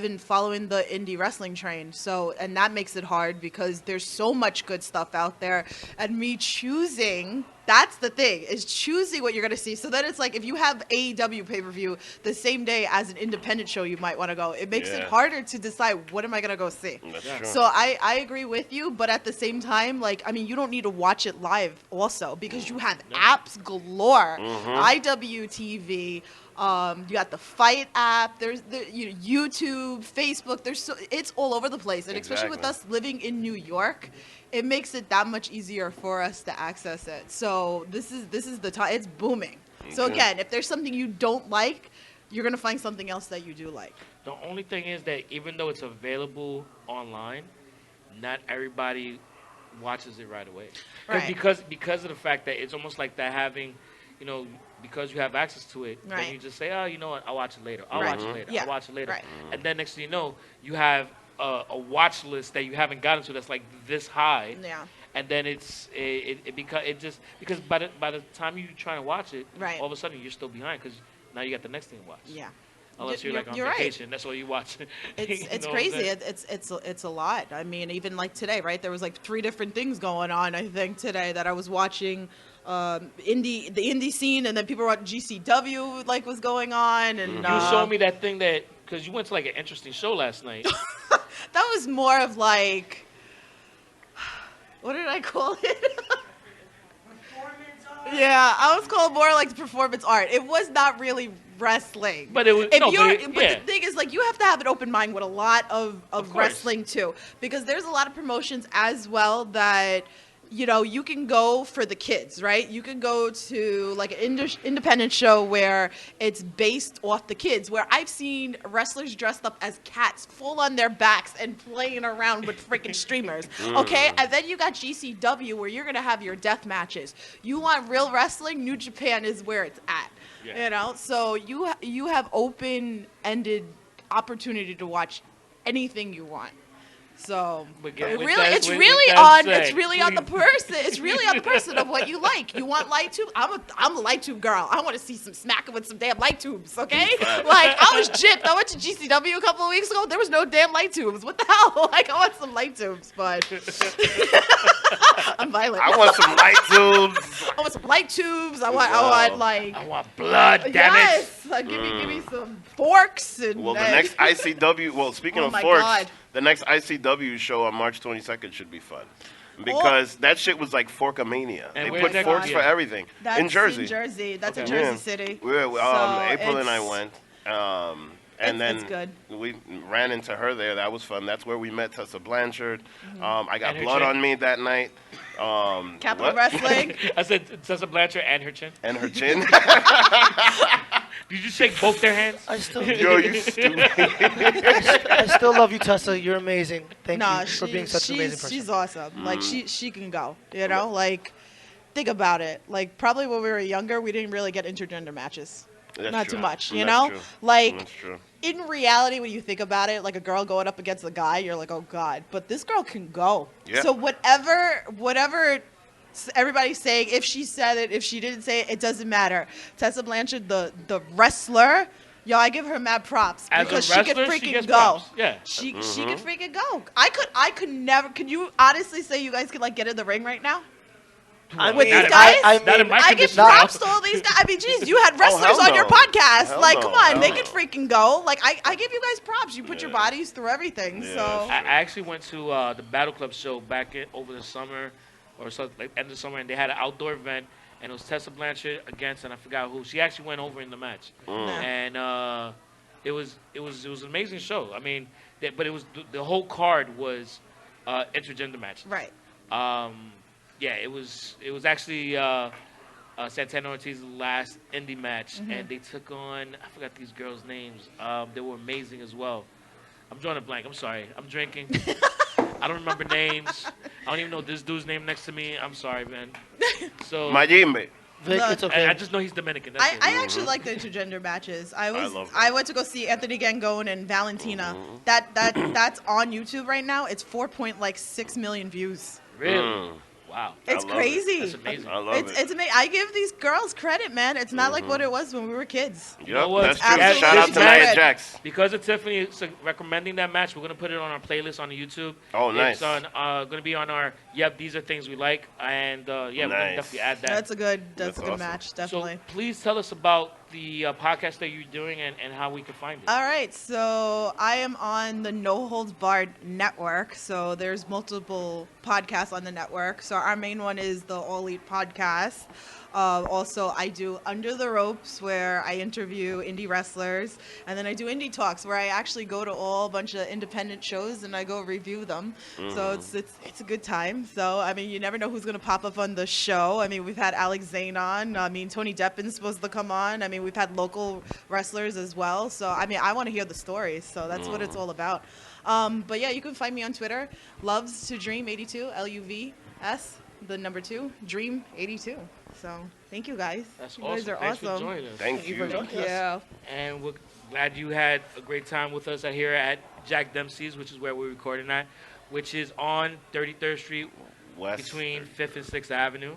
been following the indie wrestling train. So, and that makes it hard because there's so much good stuff out there, and me choosing, that's the thing, is choosing what you're going to see. So then it's like if you have AEW pay-per-view the same day as an independent show you might want to go, it makes it Yeah. harder to decide what am I going to go see. That's true. So I agree with you, but at the same time, like, I mean, you don't need to watch it live also because you have apps galore. IWTV, you got the Fight app, there's YouTube, Facebook, it's all over the place. And especially with Exactly. us living in New York, it makes it that much easier for us to access it. So this is the time, it's booming. So Okay. again, if there's something you don't like, you're going to find something else that you do like. The only thing is that even though it's available online, not everybody watches it right away. Right. Because of the fact that it's almost like that having, because you have access to it, Right. then you just say, oh, you know what, I'll watch it later. I'll watch it later. Yeah. I'll watch it later. Right. And then next thing you know, you have a watch list that you haven't gotten to that's like this high. Yeah. And then because by the time you're trying to watch it, Right. all of a sudden you're still behind because now you got the next thing to watch. Yeah. Unless you're like on You're right. vacation, that's all you watch. It's You it's know what I'm crazy. saying? It's a lot. I mean, even like today, right? There was like 3 different things going on. I think today that I was watching, the indie scene, and then people were watching GCW like was going on, and You showed me that thing because you went to like an interesting show last night. that was more of like, what did I call it? Yeah, I was called more like performance art. It was not really wrestling. But it was- If no, but you're, it- but yeah. the thing is, like, you have to have an open mind with a lot of course. wrestling too, because there's a lot of promotions as well that, you can go for the kids, right? You can go to like an independent show where it's based off the kids, where I've seen wrestlers dressed up as cats, full on their backs and playing around with freaking streamers. Okay, and then you got GCW where you're gonna have your death matches. You want real wrestling? New Japan is where it's at. Yeah. So you have open-ended opportunity to watch anything you want. So But get- it with really, that- it's with really that on, said, it's really on the please- person. It's really on the person of what you like. You want light tube? I'm a light tube girl. I want to see some smacking with some damn light tubes. Okay, like I was gypped. I went to GCW a couple of weeks ago. There was no damn light tubes. What the hell? Like I want some light tubes, but I'm violent. I want some light tubes. I want some light tubes. I Wow. want like. I want blood, damn it. Yes, give me some forks and. Well, the next ICW. Well, speaking Oh of my forks, God. the next ICW show on March 22nd should be fun, because that shit was like Forkamania. And They where's put that forks gonna for be? everything That's in Jersey. That's in Okay. Jersey Yeah. City. April and I it's- went, and then it's good. we ran into her there. That was fun. That's where we met Tessa Blanchard. I got And her blood chin. on me that night. Capital what? Wrestling. I said Tessa Blanchard and her chin. And her chin. Did you shake both their hands? I still, Yo, you stupid. I still love you, Tessa. You're amazing. Thank Nah, you for being such an amazing person. she's awesome. Like she can go. You know, like think about it. Like probably when we were younger, we didn't really get intergender matches. That's Not true. too much, you That's know? true. Like That's true. in reality, when you think about it, like a girl going up against a guy, you're like, oh God. But this girl can go. Yeah. So whatever everybody's saying, if she said it, if she didn't say it, it doesn't matter. Tessa Blanchard, the wrestler, yo, I give her mad props As a because wrestler, she can she freaking gets go. props. Yeah. She can freaking go. I could never. Can you honestly say you guys could like get in the ring right now? I With mean, these guys? Not in my I give condition. props to all these guys. I mean, geez, you had wrestlers hell on your no. podcast. Hell Like, no, come on, hell they no. can freaking go. Like, I give you guys props. You put your bodies through everything. Yeah, So that's I actually went to the Battle Club show back over the summer, or so like end of the summer, and they had an outdoor event, and it was Tessa Blanchard against, and I forgot who. She actually went over in the match, and it was an amazing show. I mean, but it was the whole card was intergender matches. right. Yeah, it was actually Santana Ortiz's last indie match, and they took on, I forgot these girls' names. They were amazing as well. I'm drawing a blank. I'm sorry. I'm drinking. I don't remember names. I don't even know this dude's name next to me. I'm sorry, man. So Majimbe. Vic, Look, it's okay. I just know he's Dominican. That's it. I actually like the intergender matches. love them. I went to go see Anthony Gangone and Valentina. That's on YouTube right now. It's 4.6 million views. Really? Wow. It's love it. crazy. That's amazing. I love it. It's amazing. I give these girls credit, man. It's not like what it was when we were kids. Yep, what? that's true. Absolutely Shout out to correct. Nia Jax. Because of Tiffany recommending that match, we're going to put it on our playlist on the YouTube. Oh, nice. It's on, going to be on our, these are things we like. And, yeah, we're going to Nice. definitely add that. That's a good awesome. match, So definitely. please tell us about the podcast that you're doing and how we can find it. All right, so I am on the No Holds Barred network. So there's multiple podcasts on the network. So our main one is the All Elite podcast. Also, I do Under the Ropes, where I interview indie wrestlers, and then I do Indie Talks, where I actually go to a bunch of independent shows and I go review them. So it's a good time. So I mean, you never know who's gonna pop up on the show. I mean, we've had Alex Zane on. I mean, Tony Deppin's supposed to come on. I mean, we've had local wrestlers as well. So I mean, I want to hear the stories. So that's what it's all about. But yeah, you can find me on Twitter. Loves to Dream 82, LUVS, the number 2, Dream 82. So thank you guys. That's you awesome. guys are Thanks awesome. for joining us. Thank you. Yeah. And we're glad you had a great time with us here at Jack Dempsey's, which is where we're recording at, which is on 33rd Street West. between 5th and 6th Avenue.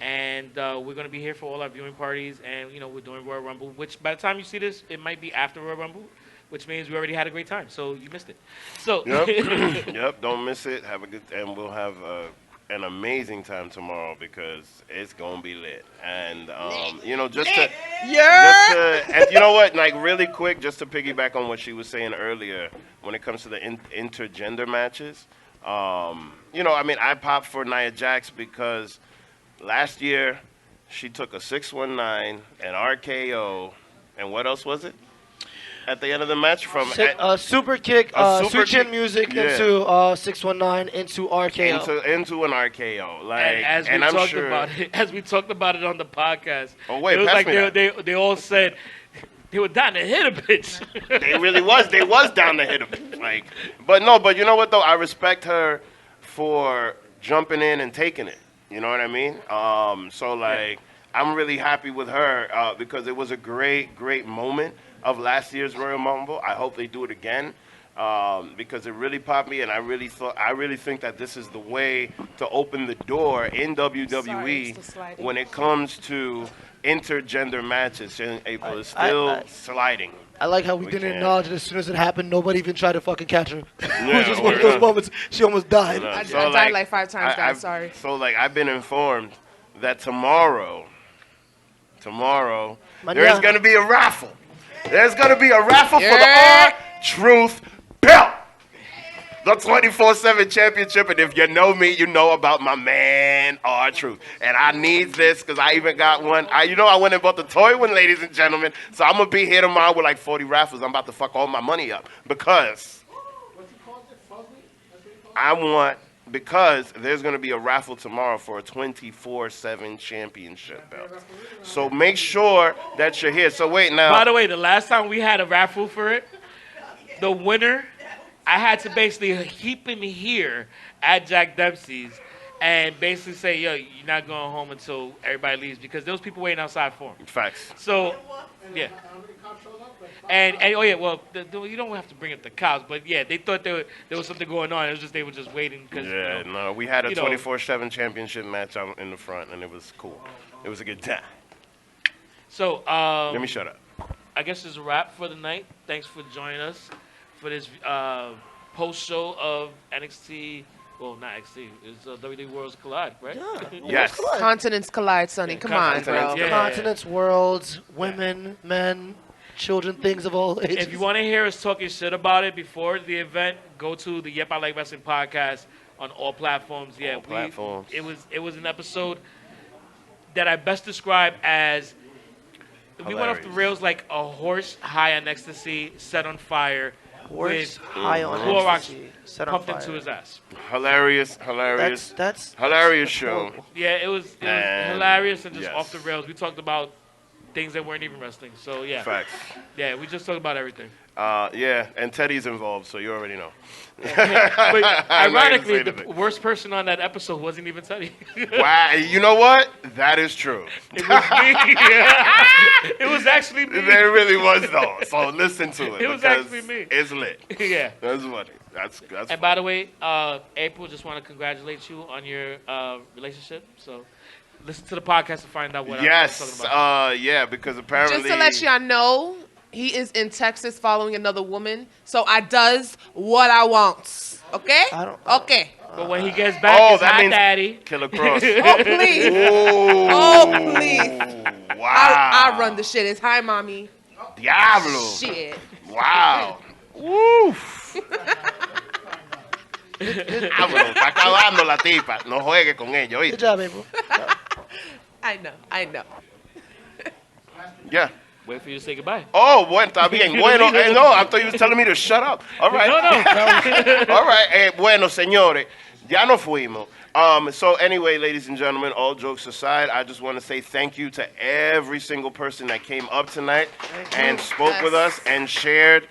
And we're going to be here for all our viewing parties. And, we're doing Royal Rumble, which by the time you see this, it might be after Royal Rumble, which means we already had a great time. So you missed it. So Yep. Yep. Don't miss it. Have a good, and we'll have an amazing time tomorrow because it's gonna be lit. And just to, and you know what, like really quick, just to piggyback on what she was saying earlier, when it comes to the intergender matches, I mean, I popped for Nia Jax because last year she took a 619, an RKO, and what else was it? At the end of the match from super kick, super Suchin kick, music yeah. into 619 into RKO. into an RKO, like, and as we talked about it on the podcast, Oh, wait, it was pass like me that. they all said they were down to hit a bitch. They really was. They was down to hit him. Like, but you know what though? I respect her for jumping in and taking it. You know what I mean? I'm really happy with her because it was a great moment of last year's Royal Rumble. I hope they do it again because it really popped me, and I really think that this is the way to open the door in WWE when it comes to intergender matches. In April is still sliding. I like how we We didn't can't. acknowledge it as soon as it happened. Nobody even tried to fucking catch her. It Yeah, was just one of those moments. She almost died. No, I so, died like 5 times, guys. Sorry. So I've been informed that tomorrow there's going to be a raffle. There's going to be a raffle for the R-Truth belt. The 24/7 championship. And if you know me, you know about my man, R-Truth. And I need this because I even got one. I went and bought the toy one, ladies and gentlemen. So I'm going to be here tomorrow with like 40 raffles. I'm about to fuck all my money up because I want because there's going to be a raffle tomorrow for a 24/7 championship belt. So make sure that you're here. So wait now. By the way, the last time we had a raffle for it, the winner, I had to basically keep him here at Jack Dempsey's and basically say, yo, you're not going home until everybody leaves because there was people waiting outside for him. Facts. So, yeah. And oh yeah, well, you don't have to bring up the cows, but yeah, they thought there was something going on. It was just they were just waiting because Yeah, no, we had a 24/7 championship match out in the front, and it was cool. It was a good time. So Let me shut up. I guess it's a wrap for the night. Thanks for joining us for this post show of NXT. Well, not NXT. It's WWE Worlds Collide, right? Yeah. Yes. Continents collide, Sonny. Come on, bro. Yeah. Continents, worlds, women, men, children, things of all ages. If you want to hear us talking shit about it before the event, go to the Yep I Like Wrestling podcast on all platforms. Yeah, All platforms. It was an episode that I best describe as we went off the Hilarious. rails like a horse high on ecstasy, set on fire, Horse with high on Clorox ecstasy, set on pumped fire. into his ass. Hilarious. That's Hilarious show. horrible. Yeah, it was And hilarious and just yes. off the rails. We talked about things that weren't even wrestling. So yeah, Facts. yeah, we just talked about everything. Yeah, and Teddy's involved, so you already know. But I'm not gonna ironically, say the anything. worst person on that episode wasn't even Teddy. Wow, you know what? That is true. It was me. Yeah. It was actually me. It really was though. So listen to it. It was because actually me. It's lit. Yeah. That's funny. That's And by the way, April, just want to congratulate you on your relationship. So listen to the podcast to find out what I was yes. talking about. Yeah, because apparently. Just to let y'all know, he is in Texas following another woman. So I does what I wants. Okay? I don't- Okay. But when he gets back, Oh, it's that not means daddy. Killer Cross. Oh, please. Ooh. Oh, please. Wow. I run the shit. It's hi, mommy. Diablo. Shit. Wow. Woo. Diablo, está acabando la tipa. No juegue con ella, Good oíste. job, April. I know. Yeah. Wait for you to say goodbye. Oh, bueno, está bien. Bueno, no, I thought you was telling me to shut up. All right. No. All right. Bueno, señores, ya nos fuimos. So anyway, ladies and gentlemen, all jokes aside, I just want to say thank you to every single person that came up tonight and spoke with us and shared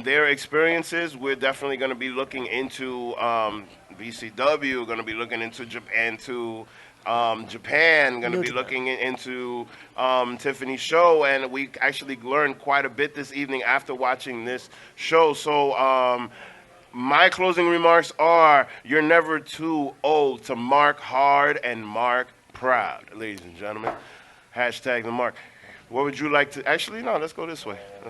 their experiences. We're definitely going to be looking into VCW, going to be looking into Japan, going to be looking into Tiffany's show, and we actually learned quite a bit this evening after watching this show. So my closing remarks are, you're never too old to mark hard and mark proud, ladies and gentlemen. Hashtag the mark. What would you like to, actually, no, let's go this way. Go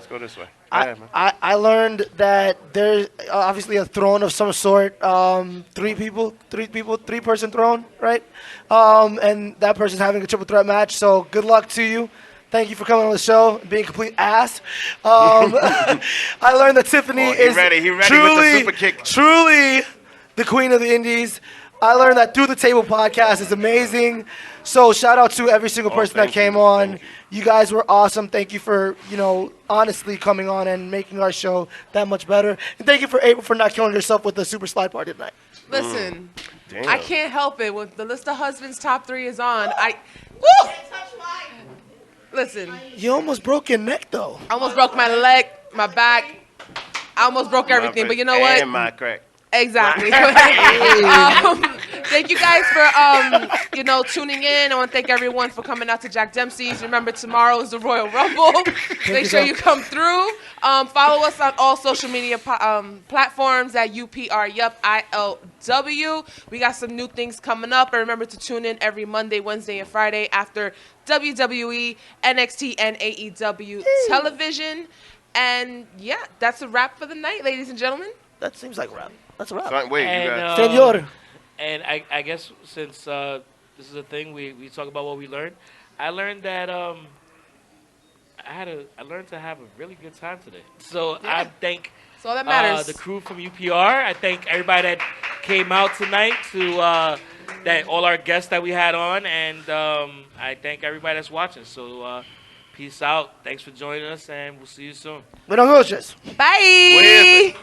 ahead, man. I learned that there's obviously a throne of some sort. Three person throne, right? And that person's having a triple threat match. So good luck to you. Thank you for coming on the show, being a complete ass. I learned that Tiffany is He ready with the truly, super kick. truly the queen of the indies. I learned that Through the Table podcast is amazing. So shout out to every single person that thank came you. on. Thank You guys were awesome. Thank you for, honestly coming on and making our show that much better. And thank you for April for not killing yourself with the super slide party tonight. Listen, Damn. I can't help it. When the list of husbands top 3 is on, woo! Listen, You almost broke your neck though. I almost broke my leg, my back. I almost broke everything. But you know what? And my crack. Exactly. Thank you guys for tuning in. I want to thank everyone for coming out to Jack Dempsey's. Remember, tomorrow is the Royal Rumble. Make sure you come through. Follow us on all social media platforms at UPRYUPILW. We got some new things coming up. And remember to tune in every Monday, Wednesday, and Friday after WWE, NXT, and AEW television. And yeah, that's a wrap for the night, ladies and gentlemen. That seems like a wrap. That's a wrap. Wait, you And, got Senor. And I guess since this is a thing, we talk about what we learned. I learned that I learned to have a really good time today. So I thank That's all that matters. the crew from UPR. I thank everybody that came out tonight to that all our guests that we had on, and I thank everybody that's watching. So peace out. Thanks for joining us, and we'll see you soon. Buenas noches. Bye.